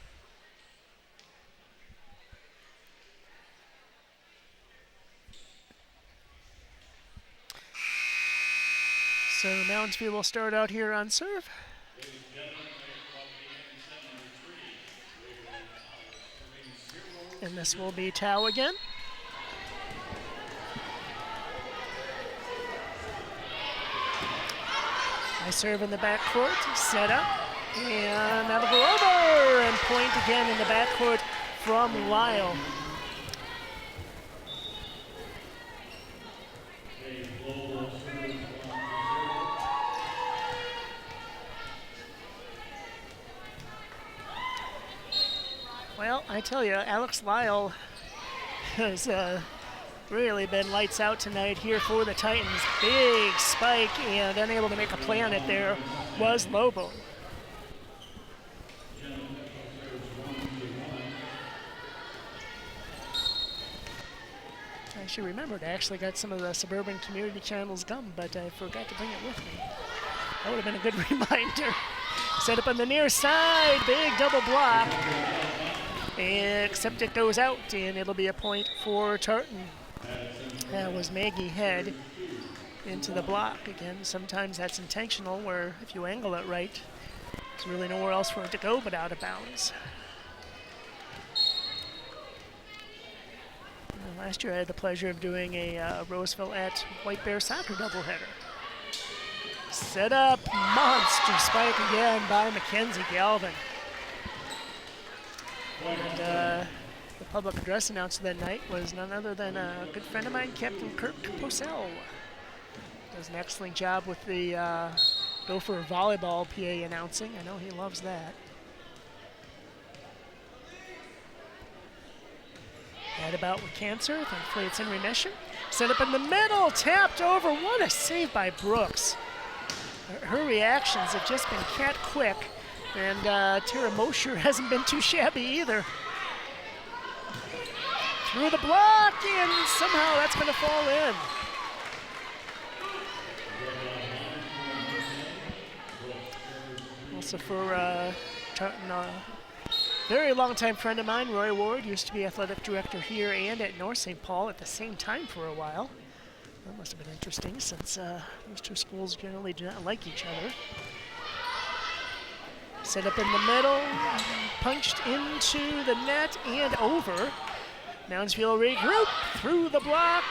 So Mounds will start out here on serve. And this will be Tao again. I serve in the backcourt, set up, and that'll go over, and point again in the backcourt from Lyle. Well, I tell you, Alex Lyle has really been lights out tonight here for the Titans. Big spike and unable to make a play on it there was Lobo. I should remember I actually got some of the Suburban Community Channel's gum, but I forgot to bring it with me. That would have been a good reminder. Set up on the near side, big double block. Except it goes out, and it'll be a point for Tartan. That was Maggie Head into the block. Again, sometimes that's intentional, where if you angle it right, there's really nowhere else for it to go but out of bounds. Last year I had the pleasure of doing a Roseville at White Bear soccer doubleheader. Set up, monster spike again by Mackenzie Galvin. And the public address announcer that night was none other than a good friend of mine, Captain Kirk Posell. Does an excellent job with the Gopher Volleyball PA announcing. I know he loves that. Had about with cancer. Thankfully it's in remission. Set up in the middle, tapped over. What a save by Brooks. Her reactions have just been cat quick, and Tara Mosher hasn't been too shabby either. Through the block, and somehow that's going to fall in. Also for Tartan, very long-time friend of mine, Roy Ward, used to be athletic director here and at North St. Paul at the same time for a while. That must have been interesting, since those two schools generally do not like each other. Set up in the middle, punched into the net and over. Moundsville regroup through the block.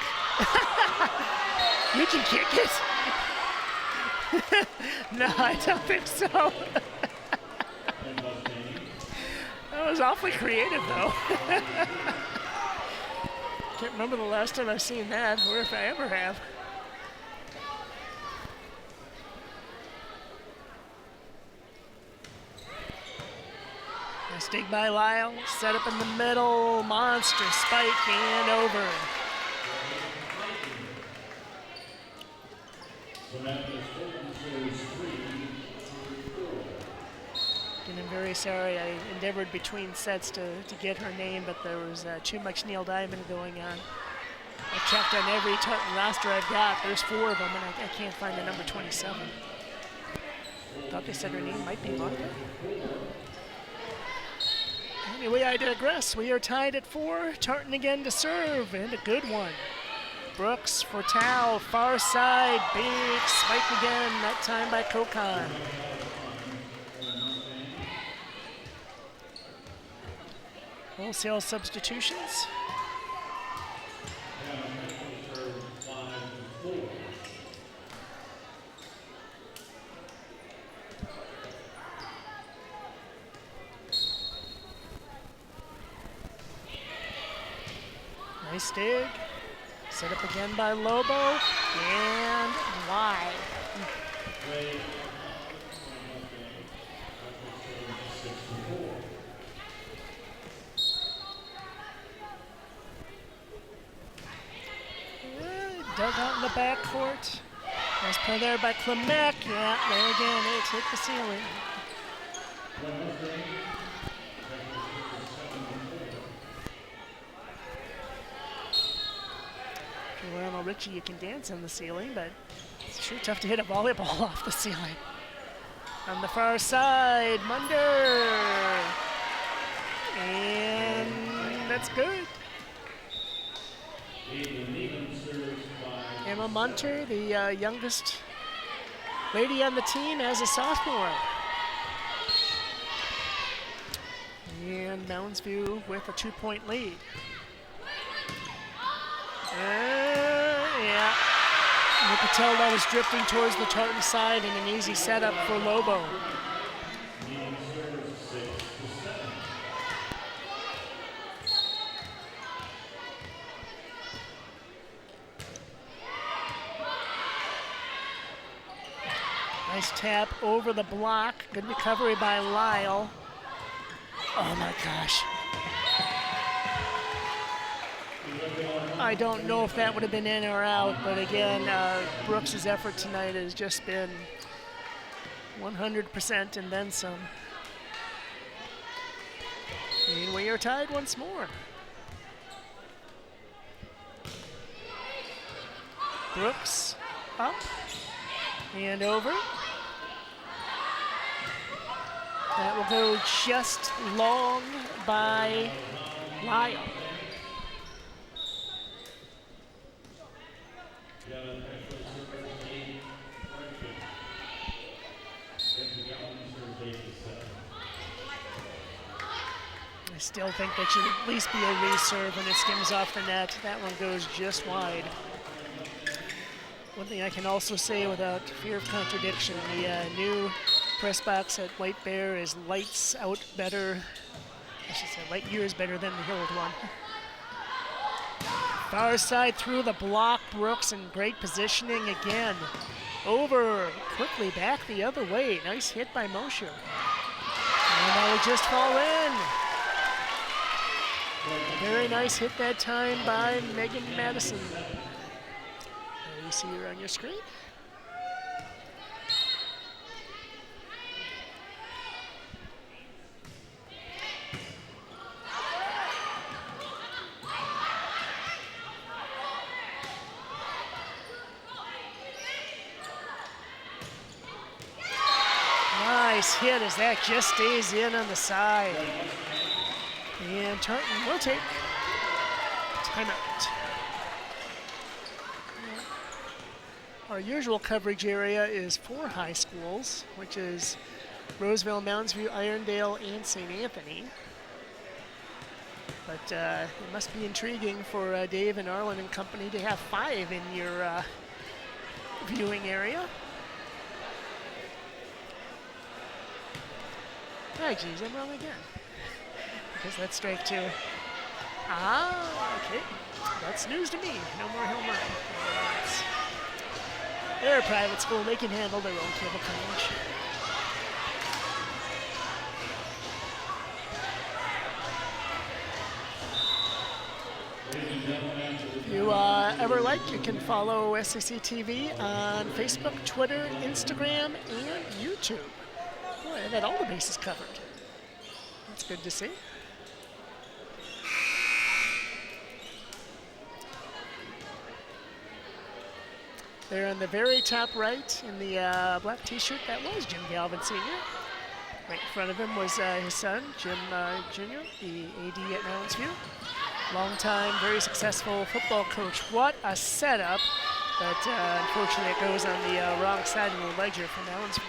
You can kick it. No, I don't think so. That was awfully creative, though. Can't remember the last time I've seen that, or if I ever have. Nice dig by Lyle, set up in the middle, monster spike and over. And I'm very sorry, I endeavored between sets to get her name, but there was too much Neil Diamond going on. I checked on every Tartan roster I've got. There's 4 of them, and I can't find the number 27. Thought they said her name might be Martha. Anyway, I digress. We are tied at 4. Tartan again to serve, and a good one. Brooks for Tao, far side, big spike again, that time by Kokon. Wholesale substitutions. Nice dig. Set up again by Lobo, and wide. Dug out in the backcourt. Nice play there by Klimek. Yeah, there again, it's hit the ceiling. Lionel Richie, you can dance on the ceiling, but it's sure tough to hit a volleyball off the ceiling. On the far side, Munder. And that's good. Emma Munter, the youngest lady on the team, as a sophomore. And Mounds View with a 2-point lead. Yeah. You could tell that was drifting towards the Tartan side, and an easy setup for Lobo. Nice tap over the block. Good recovery by Lyle. Oh my gosh. I don't know if that would have been in or out, but again, Brooks' effort tonight has just been 100% and then some. And we are tied once more. Brooks up and over. That will go just long by Lyle. I still think that should at least be a reserve when it skims off the net. That one goes just wide. One thing I can also say without fear of contradiction, the new press box at White Bear is lights out better. I should say light years better than the old one. Far side through the block, Brooks in great positioning again. Over, quickly back the other way. Nice hit by Mosher. And that will just fall in. Very nice hit that time by Megan Madison. There you see her on your screen. Nice hit as that just stays in on the side. And Tartan will take timeout. Our usual coverage area is 4 high schools, which is Roseville, Moundsview, Irondale, and St. Anthony. But it must be intriguing for Dave and Arlen and company to have 5 in your viewing area. Oh, geez, I'm wrong again. Because that's strike 2. Ah, okay. That's news to me. No more Hill Murray. They're a private school. They can handle their own cable coverage. If you ever like, you can follow SEC TV on Facebook, Twitter, Instagram, and YouTube. Boy, I've had all the bases covered. That's good to see. There on the very top right in the black t-shirt, that was Jim Galvin Sr. Right in front of him was his son, Jim Jr., the AD at Moundsview. Longtime, very successful football coach. What a setup, but unfortunately it goes on the wrong side of the ledger for Moundsview.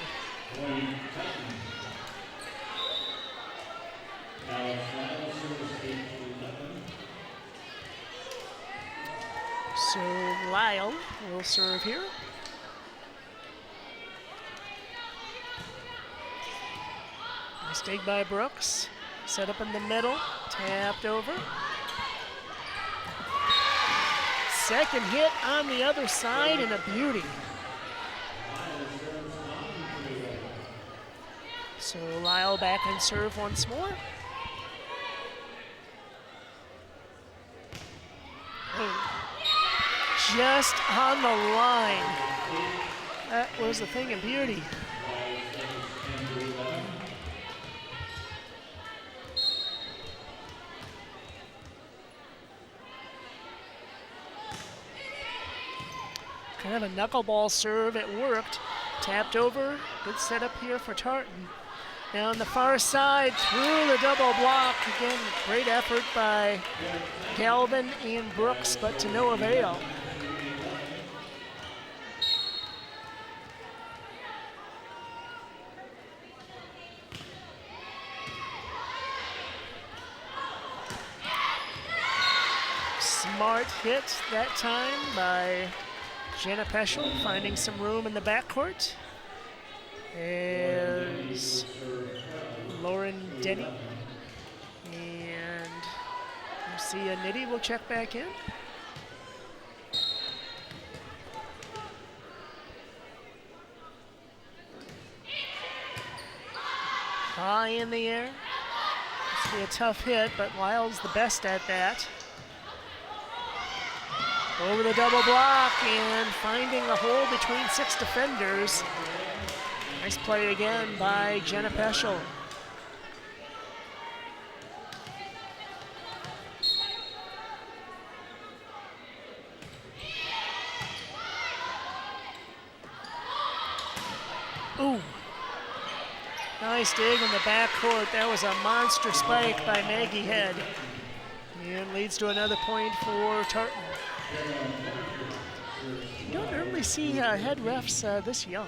So Lyle will serve here. Nice dig by Brooks. Set up in the middle, tapped over. Second hit on the other side and a beauty. So Lyle back and serve once more. Oh. Just on the line. That was a thing of beauty. Kind of a knuckleball serve. It worked. Tapped over. Good setup here for Tartan. Now on the far side, through the double block. Again, great effort by Galvin and Brooks, but to no avail. Smart hit that time by Jenna Peschel, finding some room in the backcourt. Is Lauren Denny. And Lucia Nitty will check back in. High in the air. This will be a tough hit, but Lyle's the best at that. Over the double block and finding a hole between 6 defenders. Nice play again by Jenna Peschel. Nice dig in the backcourt. That was a monster spike by Maggie Head. And leads to another point for Tartan. You don't normally see head refs this young.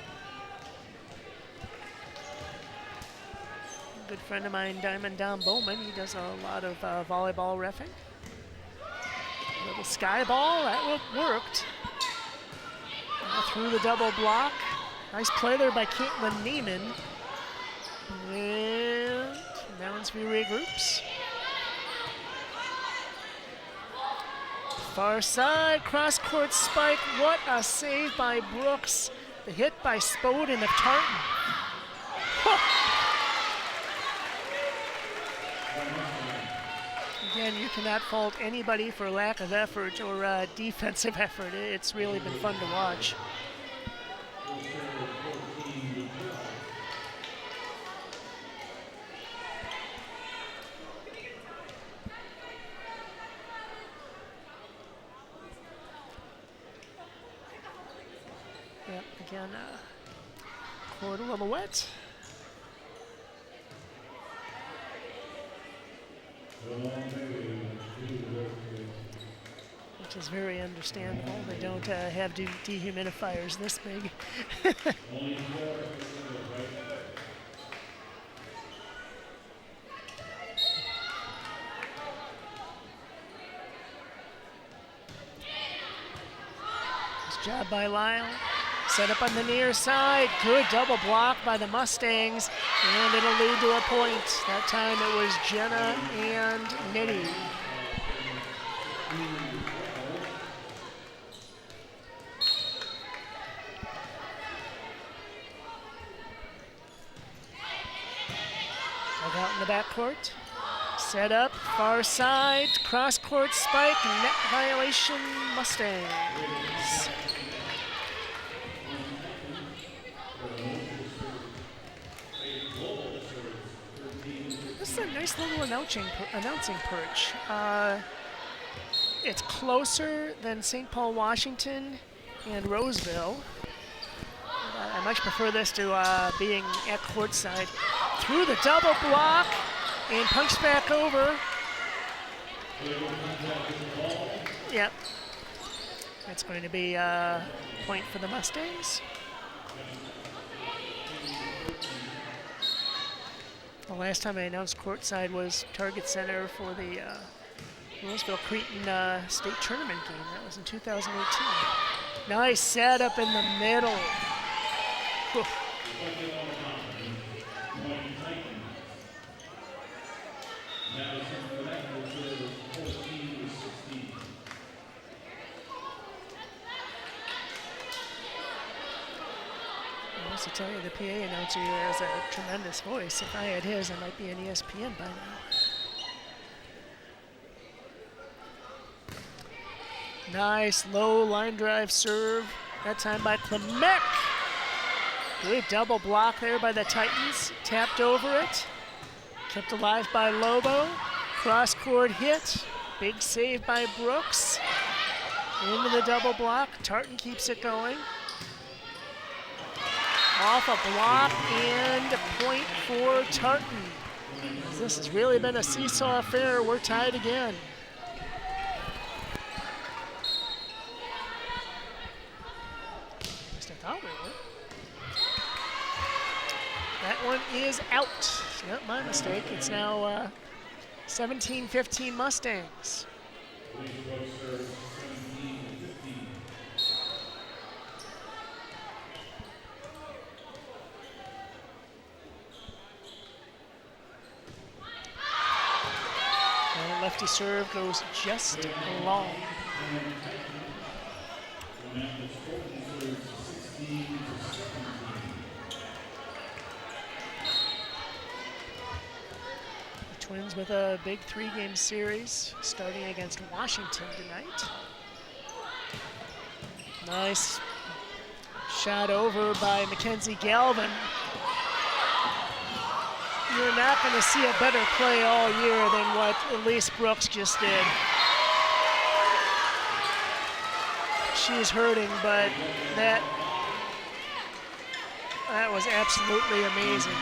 A good friend of mine, Diamond Don Bowman, he does a lot of volleyball reffing. Little sky ball, that worked. Through the double block. Nice play there by Caitlin Neiman. And Mounds View regroups. Far side, cross-court spike. What a save by Brooks. The hit by Spoden of Tartan. Again, you cannot fault anybody for lack of effort or defensive effort. It's really been fun to watch. Yep, again, court a little wet. Which is very understandable. They don't have dehumidifiers this big. Nice job by Lyle. Set up on the near side. Good double block by the Mustangs. And it'll lead to a point. That time it was Jenna and Nitty. Dug out in the backcourt. Set up, far side, cross-court spike, net violation, Mustangs. This is a nice little announcing perch. It's closer than St. Paul, Washington and Roseville. I much prefer this to being at courtside. Through the double block and punched back over. Yep. That's going to be a point for the Mustangs. The last time I announced courtside was Target Center for the Roseville Cretan State Tournament game. That was in 2018. Nice setup in the middle. Whew. I must tell you, the PA announcer here has a tremendous voice. If I had his, I might be an ESPN by now. Nice low line drive serve, that time by Klemek. Good double block there by the Titans. Tapped over it. Kept alive by Lobo. Cross-court hit. Big save by Brooks. Into the double block. Tartan keeps it going. Off a block and a point for Tartan. This has really been a seesaw affair. We're tied again. At least I thought we were. That one is out. Yep, my mistake. It's now 17-15 Mustangs. And lefty serve goes just long. Twins with a big three-game series starting against Washington tonight. Nice shot over by Mackenzie Galvin. You're not going to see a better play all year than what Elise Brooks just did. She's hurting, but that was absolutely amazing.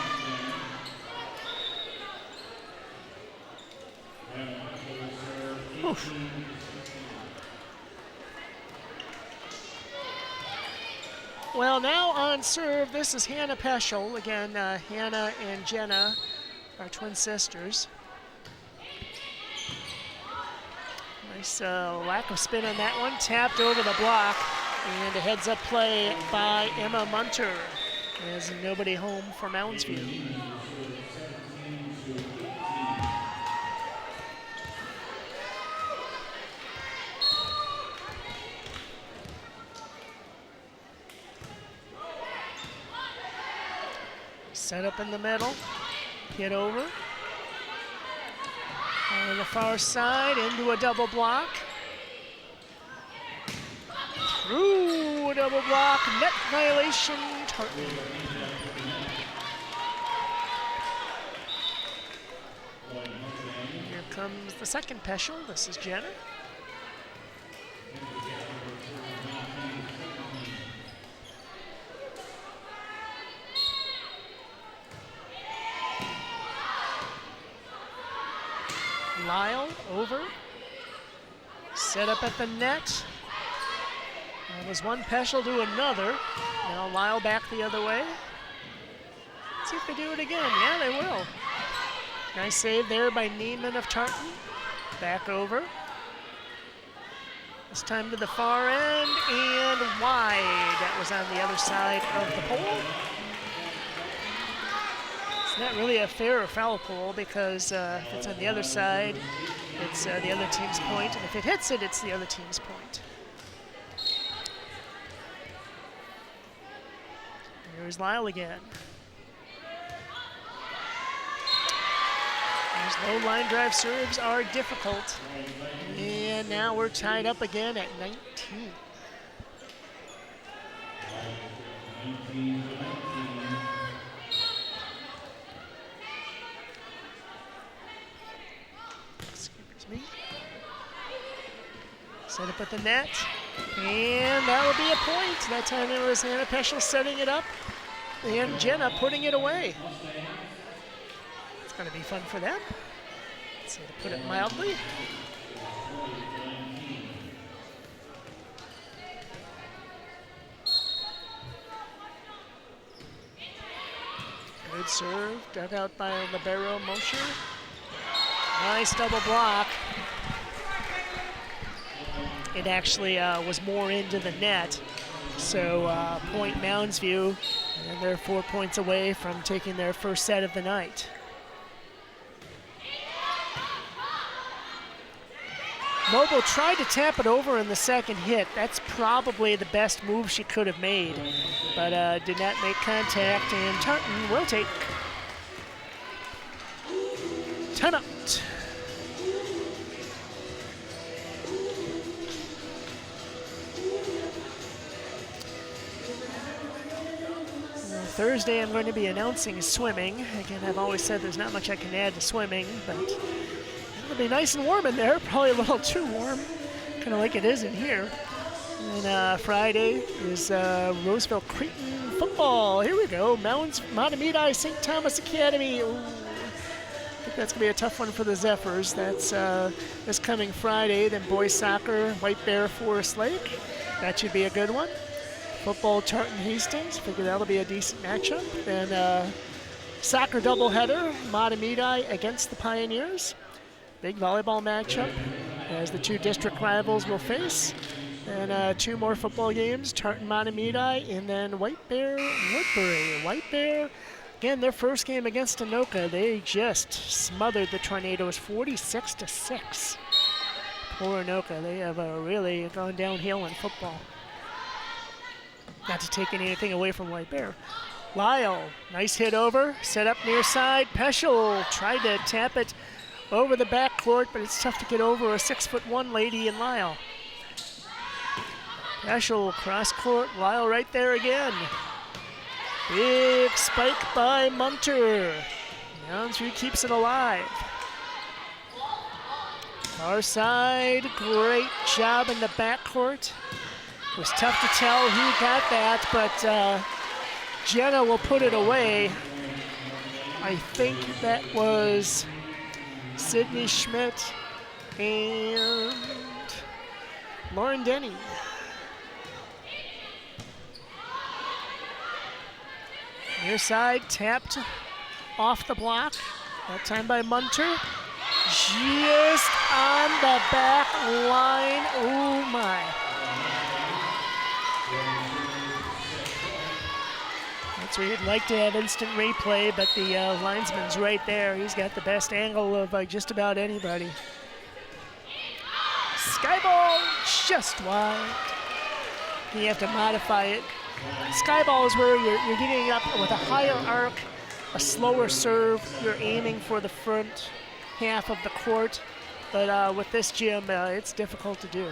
Oof. Well, now on serve, this is Hannah Peschel. Again, Hannah and Jenna are twin sisters. Nice lack of spin on that one. Tapped over the block, and a heads-up play by Emma Munter. There's nobody home for Mounds View. Set up in the middle, hit over. On the far side, into a double block. Through a double block, net violation, Tartan. Here comes the second Peschel. This is Jenna. Lyle over, set up at the net. That was one Peschel to another. Now Lyle back the other way. Let's see if they do it again. Yeah, they will. Nice save there by Neiman of Tartan. Back over. This time to the far end and wide. That was on the other side of the pole. It's not really a fair or foul pole because if it's on the other side, it's the other team's point, and if it hits it, it's the other team's point. Here's Lyle again. Those low line drive serves are difficult. And now we're tied up again at 19. Set up at the net, and that will be a point. That time it was Hannah Peschel setting it up, and Jenna putting it away. It's going to be fun for them, so to put it mildly. Good serve, dug out by libero Mosher. Nice double block. It actually was more into the net. So point Mounds View, and they're 4 points away from taking their first set of the night. Noble tried to tap it over in the second hit. That's probably the best move she could have made, but did not make contact, and Tartan will take timeout. Thursday I'm going to be announcing swimming. Again, I've always said there's not much I can add to swimming, but it'll be nice and warm in there, probably a little too warm, kind of like it is in here. And Friday is Roseville Creighton football. Here we go, Mounds, Matamidi St. Thomas Academy. Ooh, I think that's gonna be a tough one for the Zephyrs. That's this coming Friday. Then boys soccer, White Bear, Forest Lake. That should be a good one. Football, Tartan Hastings. Figure that'll be a decent matchup. Then soccer doubleheader, Matamidi against the Pioneers. Big volleyball matchup as the two district rivals will face. And two more football games, Tartan Matamidi and then White Bear Woodbury. White Bear, again, their first game against Anoka, they just smothered the Tornadoes 46-6. Poor Anoka, they have really gone downhill in football. Not to take anything away from White Bear. Lyle, nice hit over, set up near side. Peschel tried to tap it over the backcourt, but it's tough to get over a 6'1" lady in Lyle. Peschel cross court, Lyle right there again. Big spike by Munter. Mounds View keeps it alive. Far side, great job in the backcourt. It was tough to tell who got that, but Jenna will put it away. I think that was Sydney Schmidt, and Lauren Denny. Near side, tapped off the block. That time by Munter. Just on the back line. Oh my. That's where you'd like to have instant replay, but the linesman's right there. He's got the best angle of just about anybody. Sky ball just wide. You have to modify it. Sky ball is where you're getting up with a higher arc, a slower serve. You're aiming for the front half of the court, but with this gym, it's difficult to do.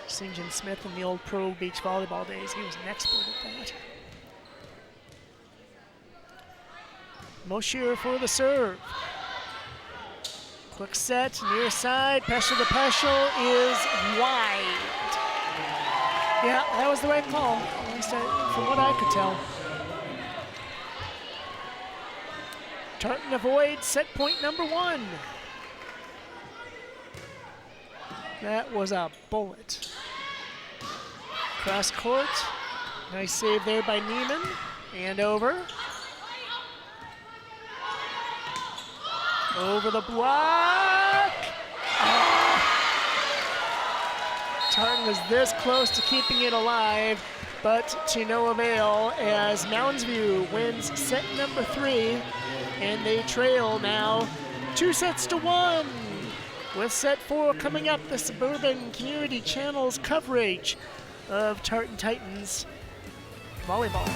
St. John Smith in the old pro beach volleyball days, he was an expert at that. Moshier for the serve. Quick set, near side, Peschel to Peschel is wide. Yeah, that was the right call, at least from what I could tell. Tartan avoids set point number 1. That was a bullet. Cross court, nice save there by Neiman, and over. Over the block. Oh. Tartan was this close to keeping it alive, but to no avail as Mounds View wins set number 3, and they trail now 2-1. With set 4 coming up, the Suburban Community Channel's coverage of Tartan Titans volleyball.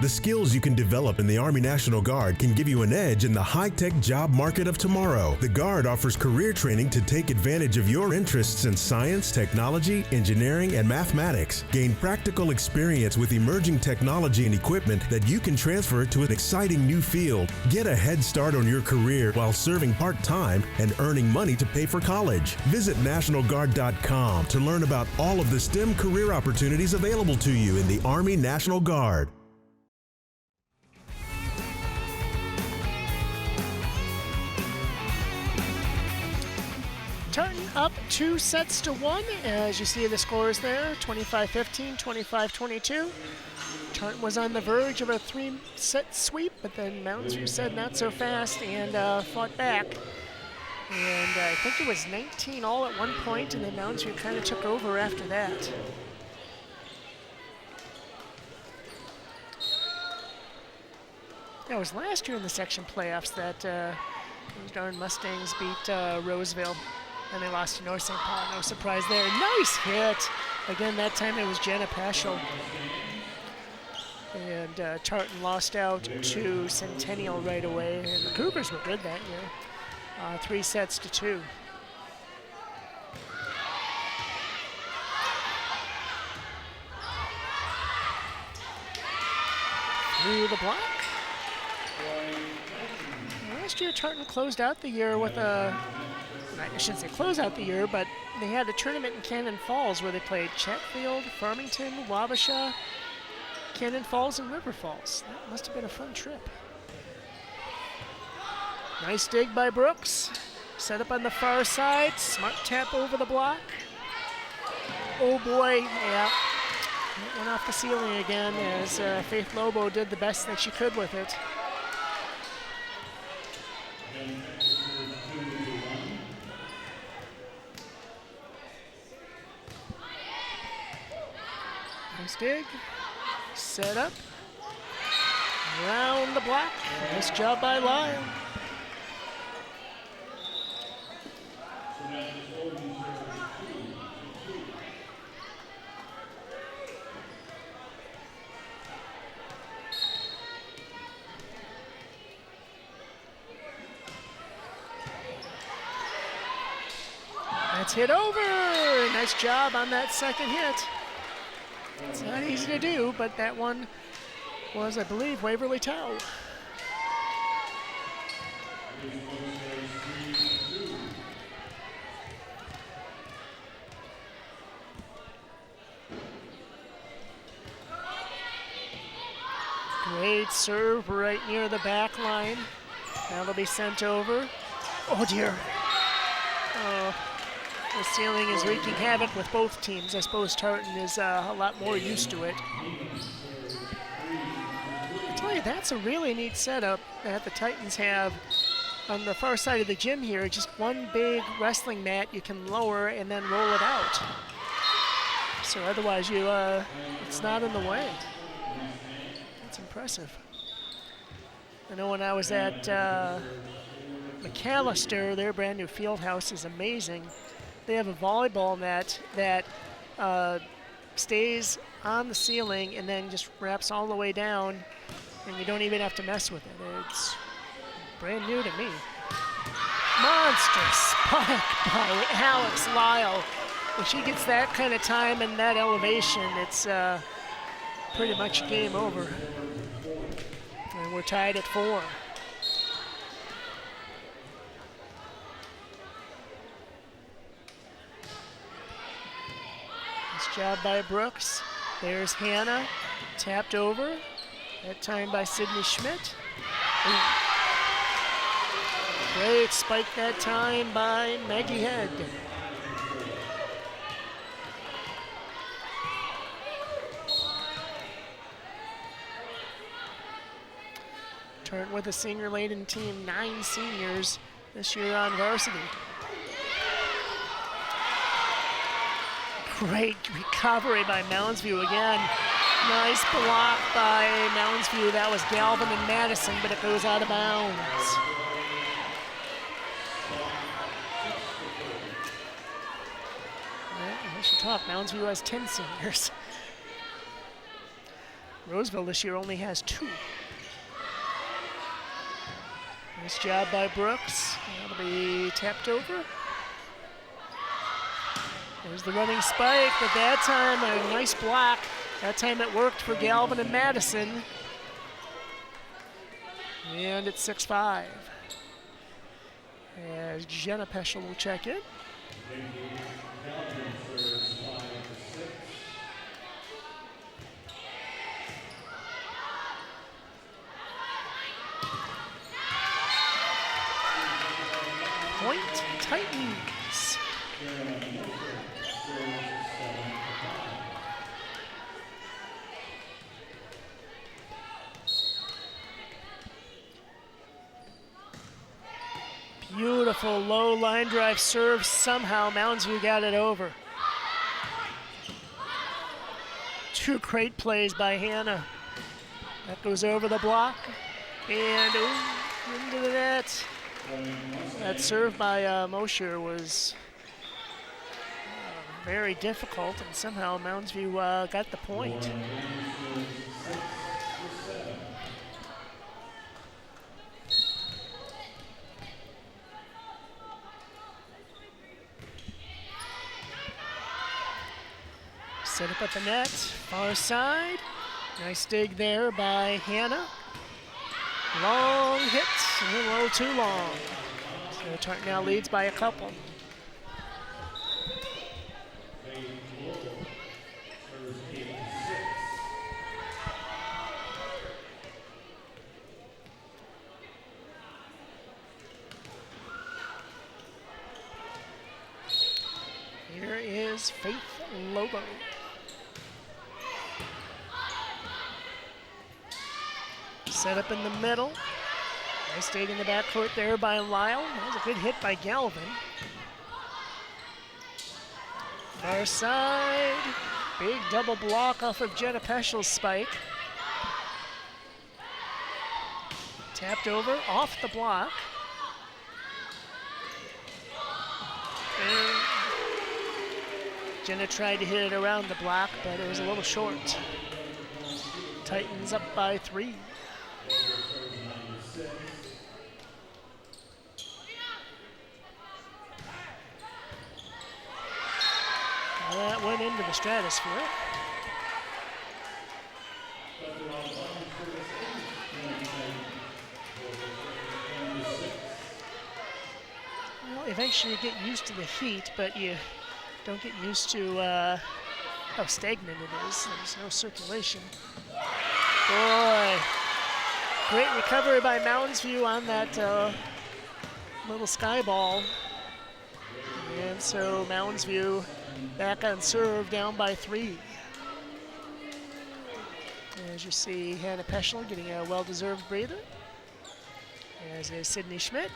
The skills you can develop in the Army National Guard can give you an edge in the high-tech job market of tomorrow. The Guard offers career training to take advantage of your interests in science, technology, engineering, and mathematics. Gain practical experience with emerging technology and equipment that you can transfer to an exciting new field. Get a head start on your career while serving part-time and earning money to pay for college. Visit NationalGuard.com to learn about all of the STEM career opportunities available to you in the Army National Guard. Tartan up 2-1, as you see the scores there, 25-15, 25-22. Tartan was on the verge of a 3-set sweep, but then Mounds View said not so fast and fought back. And I think it was 19 all at one point, and then Mounds View kind of took over after that. It was last year in the section playoffs that those darn Mustangs beat Roseville. And they lost to North St. Paul, no surprise there. Nice hit. Again, that time it was Jenna Peschel. And Tartan lost out to Centennial right away. And the Cougars were good that year. 3-2. Through the block. Last year, Tartan closed out the year with a, I shouldn't say close out the year, but they had a tournament in Cannon Falls where they played Chatfield, Farmington, Wabasha, Cannon Falls, and River Falls. That must have been a fun trip. Nice dig by Brooks. Set up on the far side. Smart tap over the block. Oh boy, yeah. It went off the ceiling again as Faith Lobo did the best that she could with it. Nice dig, set up, around the block. Nice job by Lyle. That's hit over. Nice job on that second hit. It's not easy to do, but that one was, I believe, Waverly Tau. Great serve right near the back line. That'll be sent over. Oh dear. Oh, the ceiling is wreaking havoc with both teams. I suppose Tartan is a lot more used to it. I tell you, that's a really neat setup that the Titans have on the far side of the gym here. Just one big wrestling mat you can lower and then roll it out. So otherwise it's not in the way. That's impressive. I know when I was at McAllister, their brand new field house is amazing. They have a volleyball net that stays on the ceiling and then just wraps all the way down, and you don't even have to mess with it. It's brand new to me. Monster spike by Alex Lyle. When she gets that kind of time and that elevation, it's pretty much game over. And we're tied at 4. Nice job by Brooks. There's Hannah, tapped over. That time by Sydney Schmidt. Ooh. Great spike that time by Maggie Head. Tartan with a senior-laden team, 9 seniors this year on varsity. Great recovery by Mounds View again. Nice block by Mounds View. That was Galvin and Madison, but it goes out of bounds. Well, we should talk. Mounds View has 10 seniors. Roseville this year only has 2. Nice job by Brooks. That'll be tapped over. There's the running spike, but that time a nice block. That time it worked for Galvin and Madison. And it's 6-5. As Jenna Peschel will check in. Point Titans. Beautiful low line drive serve. Somehow Mounds View got it over. 2 great plays by Hannah. That goes over the block and into the net. That serve by Mosher was very difficult, and somehow Mounds View got the point. Set up at the net, far side. Nice dig there by Hannah. Long hit, a little too long. So Tartan now leads by a couple. Here is Faith Lobo. Set up in the middle. Nice dig in the backcourt there by Lyle. That was a good hit by Galvin. Far side. Big double block off of Jenna Peschel's spike. Tapped over, off the block. And Jenna tried to hit it around the block, but it was a little short. Titans up by 3. Well, that went into the stratosphere. Well, eventually you get used to the heat, but you don't get used to how stagnant it is. There's no circulation. Boy, great recovery by Mounds View on that little sky ball. And so Mounds View back on serve, down by 3. As you see, Hannah Peschel getting a well-deserved breather, as is Sydney Schmidt.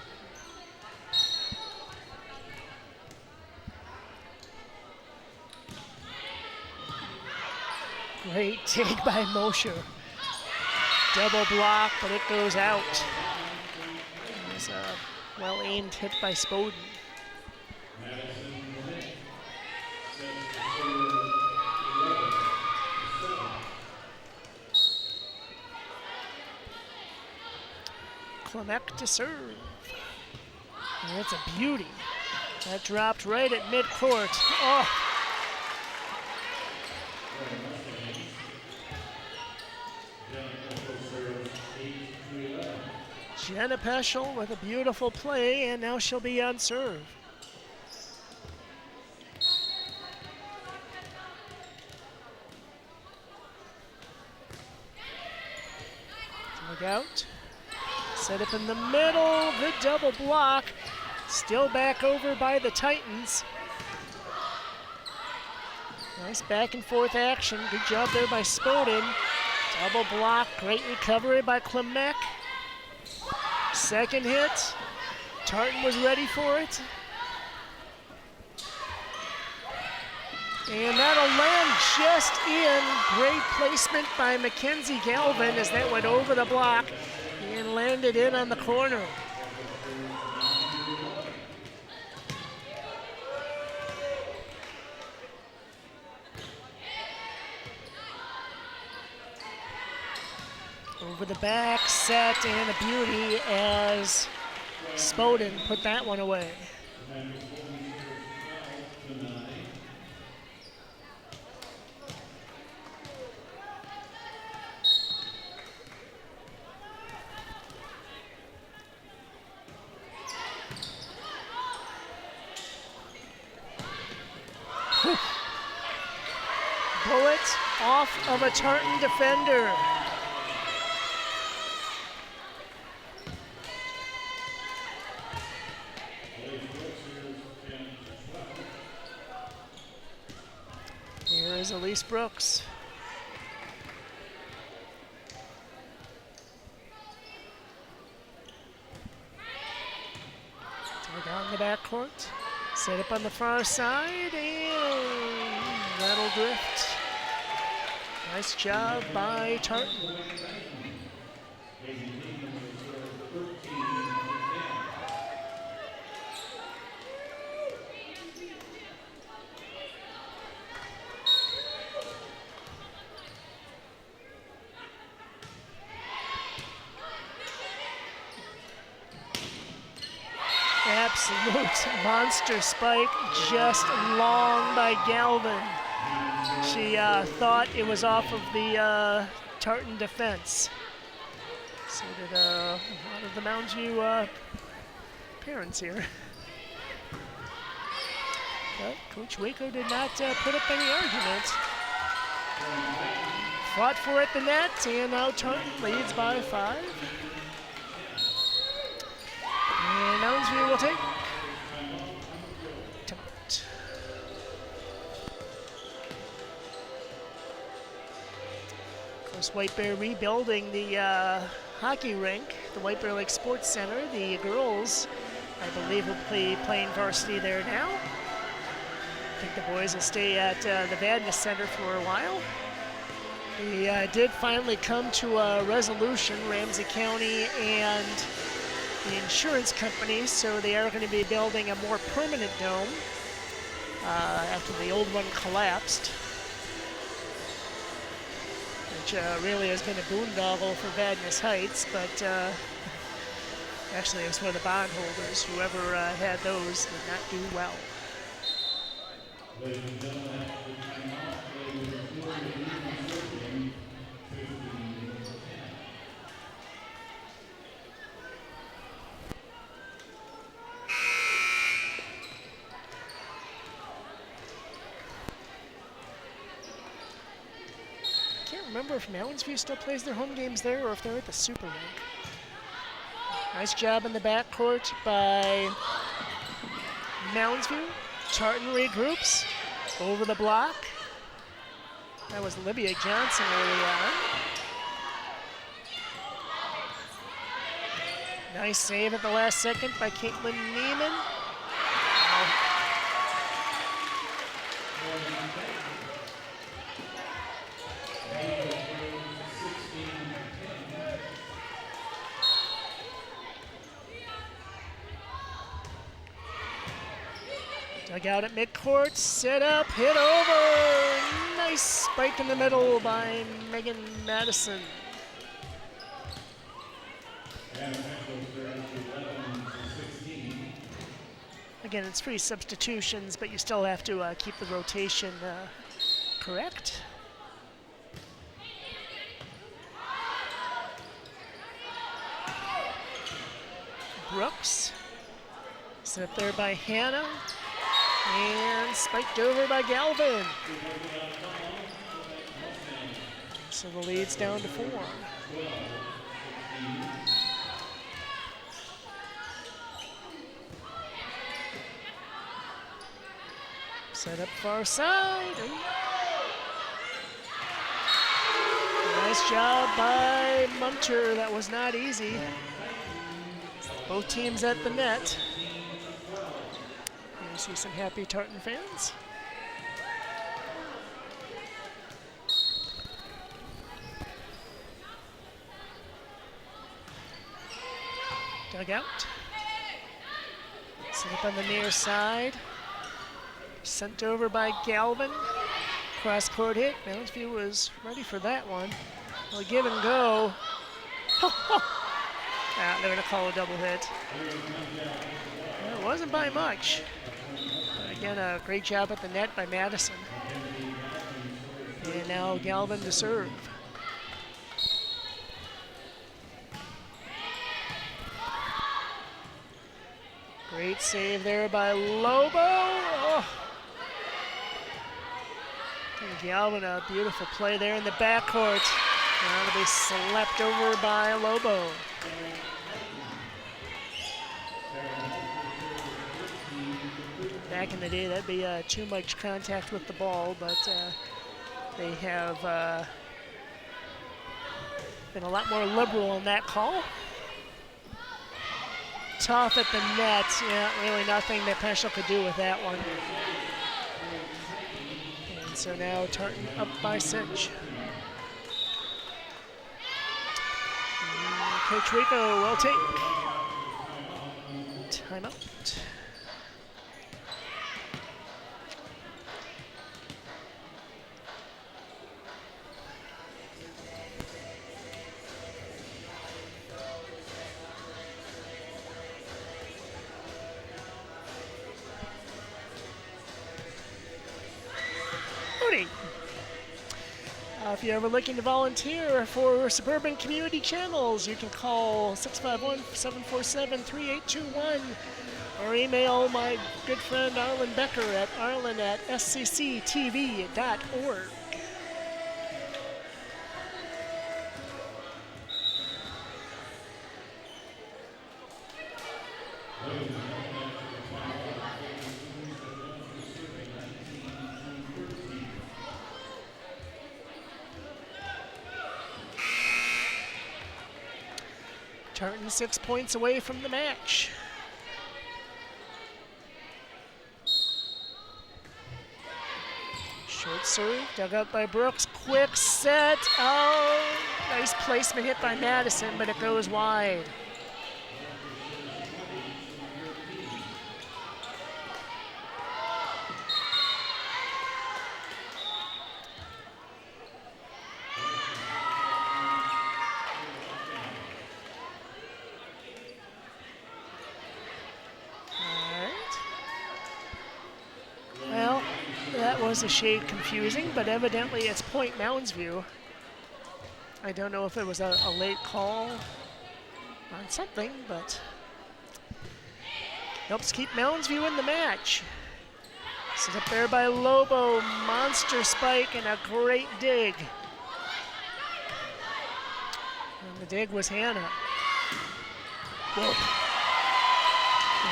Great take by Mosher. Double block, but it goes out. It was a well-aimed hit by Spoden. Clement to serve. And that's a beauty. That dropped right at midcourt. Oh. Jenna Peschel with a beautiful play, and now she'll be on serve. Look out. Set up in the middle, good double block. Still back over by the Titans. Nice back and forth action. Good job there by Spoden. Double block, great recovery by Clement. Second hit. Tartan was ready for it. And that'll land just in. Great placement by Mackenzie Galvin as that went over the block and landed in on the corner. Over the back, set, and a beauty as Spoden put that one away. Bullet off of a Tartan defender. Here is Elise Brooks. Down the backcourt. Set up on the far side, and that'll drift. Nice job by Tartan. Absolute monster spike, just long by Galvin. She thought it was off of the Tartan defense. So did a lot of the Mounds View parents here. But Coach Waco did not put up any argument. Fought for it at the net, and now Tartan leads by 5. And Mounds View will take timeout. Of course, White Bear rebuilding the hockey rink, the White Bear Lake Sports Center. The girls, I believe, will be playing varsity there now. I think the boys will stay at the Vadnais Center for a while. We did finally come to a resolution, Ramsey County and the insurance company, so they are going to be building a more permanent dome after the old one collapsed, which really has been a boondoggle for Vadnais Heights, but actually it was for the bondholders. Whoever had those did not do well. Ladies and gentlemen, after the timeout, they will record the game 15-10. remember if Mounds View still plays their home games there or if they're at the Super Rink. Nice job in the backcourt by Mounds View. Tartan regroups over the block. That was Olivia Johnson early on. Nice save at the last second by Caitlin Neiman. Dug out at midcourt, set up, hit over. Nice spike in the middle by Megan Madison. Again, it's free substitutions, but you still have to keep the rotation correct. Brooks, set up there by Hannah, and spiked over by Galvin. So the lead's down to 4. Set up far side. Nice job by Munter. That was not easy. Both teams at the net. You see some happy Tartan fans. Dug out. Set up on the near side. Sent over by Galvin. Cross court hit. Mounds View was ready for that one. Well, give and go. They're going to call a double hit. Well, it wasn't by much. Again, a great job at the net by Madison. And now Galvin to serve. Great save there by Lobo. Oh. And Galvin, a beautiful play there in the backcourt. Now to be slapped over by Lobo. Back in the day, that'd be too much contact with the ball, but they have been a lot more liberal in that call. Tough at the net. Yeah, really nothing that Peschel could do with that one. And so now Tartan up by 6. Coach Rico will take timeout. If you're ever looking to volunteer for Suburban Community Channels, you can call 651-747-3821 or email my good friend Arlen Becker at arlen@scctv.org. Tartan 6 points away from the match. Short serve, dug out by Brooks. Quick set. Oh, nice placement hit by Madison, but it goes wide. Was a shade confusing, but evidently it's point Mounds View. I don't know if it was a late call on something, but helps keep Mounds View in the match. Set up there by Lobo, monster spike and a great dig. And the dig was Hannah. Whoa.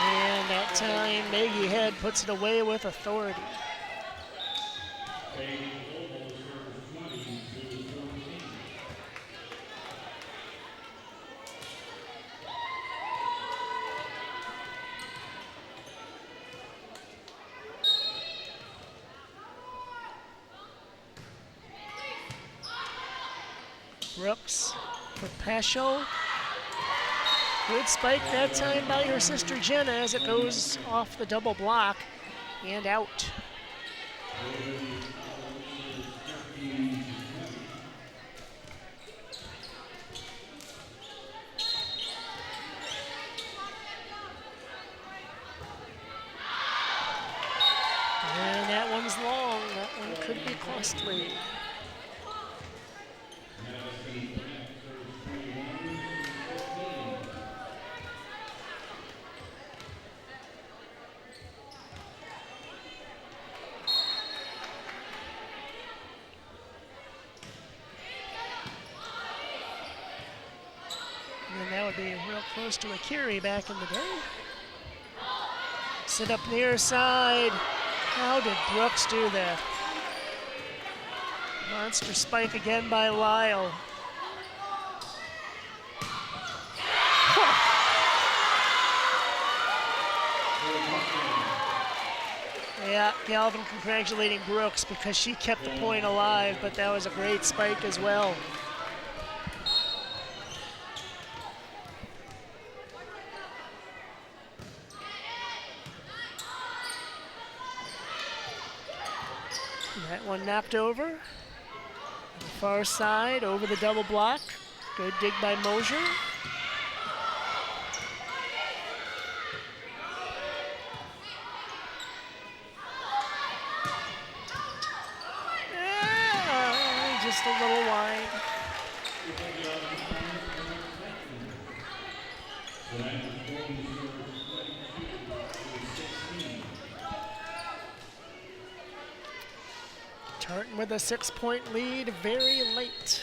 And that time, Maggie Head puts it away with authority. Brooks for Paschal. Good spike that time by her sister Jenna as it goes off the double block and out. And that one's long. That one could be costly. And that would be real close to a carry back in the day. Sit up near side. How did Brooks do that? Monster spike again by Lyle. Yeah, Galvin congratulating Brooks because she kept the point alive, but that was a great spike as well. That one knocked over. On the far side, over the double block. Good dig by Mosier. Just a little wide. Tartan with a 6-point lead very late.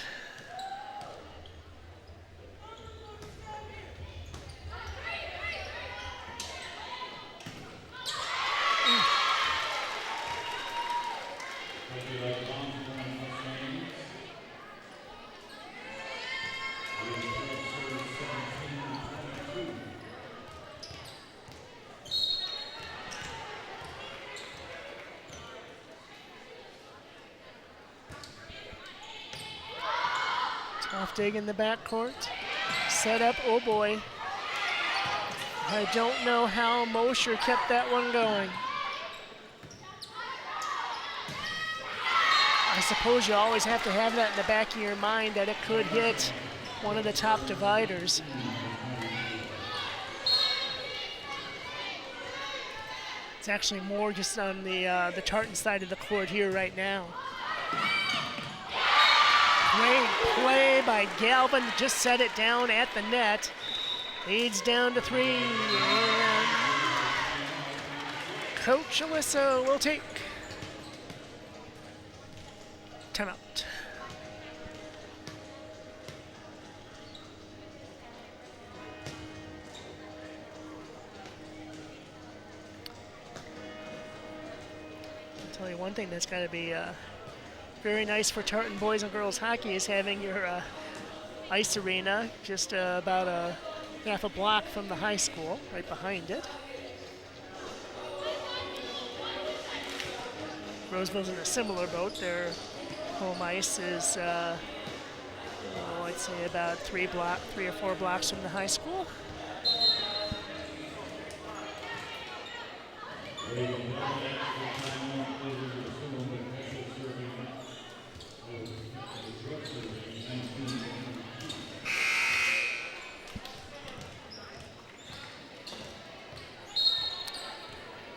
Tough dig in the backcourt. Set up, oh boy. I don't know how Mosher kept that one going. I suppose you always have to have that in the back of your mind that it could hit one of the top dividers. It's actually more just on the Tartan side of the court here right now. Great play by Galvin to just set it down at the net. Leads down to 3, and Coach Alyssa will take timeout. I'll tell you one thing that's got to be very nice for Tartan boys and girls hockey is having your ice arena just about a half a block from the high school, right behind it. Roseville's in a similar boat. Their home ice is, I'd say about 3 or 4 blocks from the high school.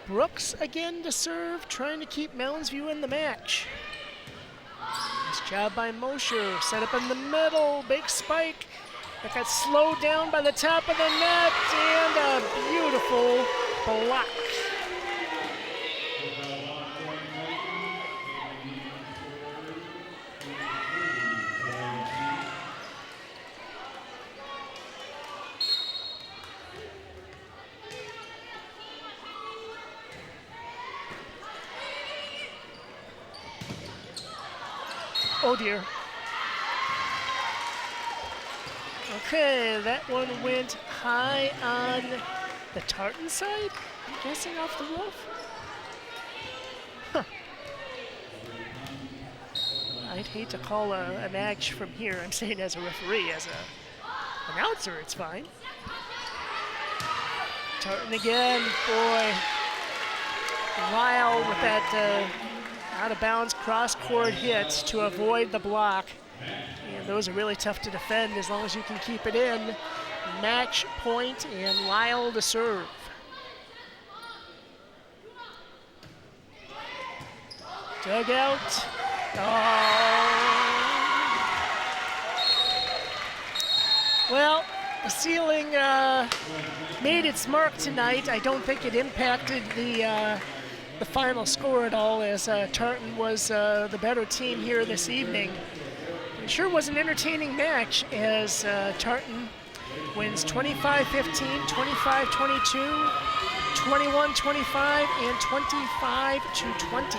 Brooks again to serve, trying to keep Mounds View in the match. Nice job by Mosher, set up in the middle, big spike. That got slowed down by the top of the net, and a beautiful block. Oh dear. Okay, that one went high on the Tartan side. I'm guessing off the roof. Huh. I'd hate to call a match from here. I'm saying as a referee, as a announcer, it's fine. Tartan again, boy. Lyle with that out of bounds cross court hit to avoid the block. And those are really tough to defend as long as you can keep it in. Match point and Lyle to serve. Dugout. Oh. Well, the ceiling made its mark tonight. I don't think it impacted the final score at all, as Tartan was the better team here this evening. It sure was an entertaining match, as Tartan wins 25-15, 25-22, 21-25, and 25-20.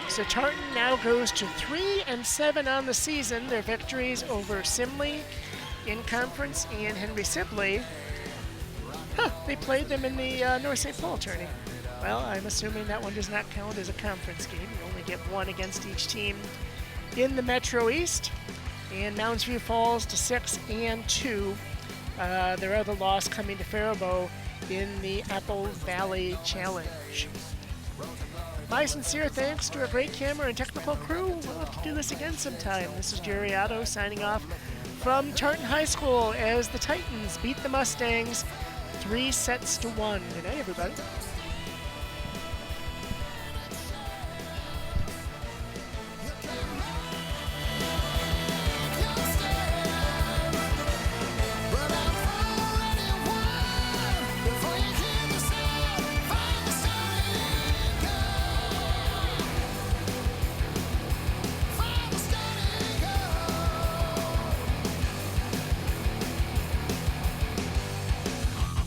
So Tartan now goes to 3-7 on the season. Their victories over Simley in conference and Henry Sibley. They played them in the North St. Paul tourney. Well, I'm assuming that one does not count as a conference game. You only get one against each team in the Metro East. And Mounds View falls to 6-2. Their other loss coming to Faribault in the Apple Valley Challenge. My sincere thanks to our great camera and technical crew. We'll have to do this again sometime. This is Jerry Otto signing off from Tartan High School as the Titans beat the Mustangs 3-1. Good night, everybody.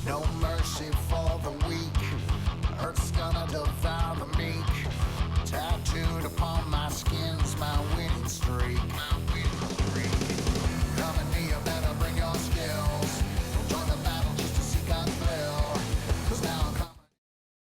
No mercy for the weak. Earth's gonna devour.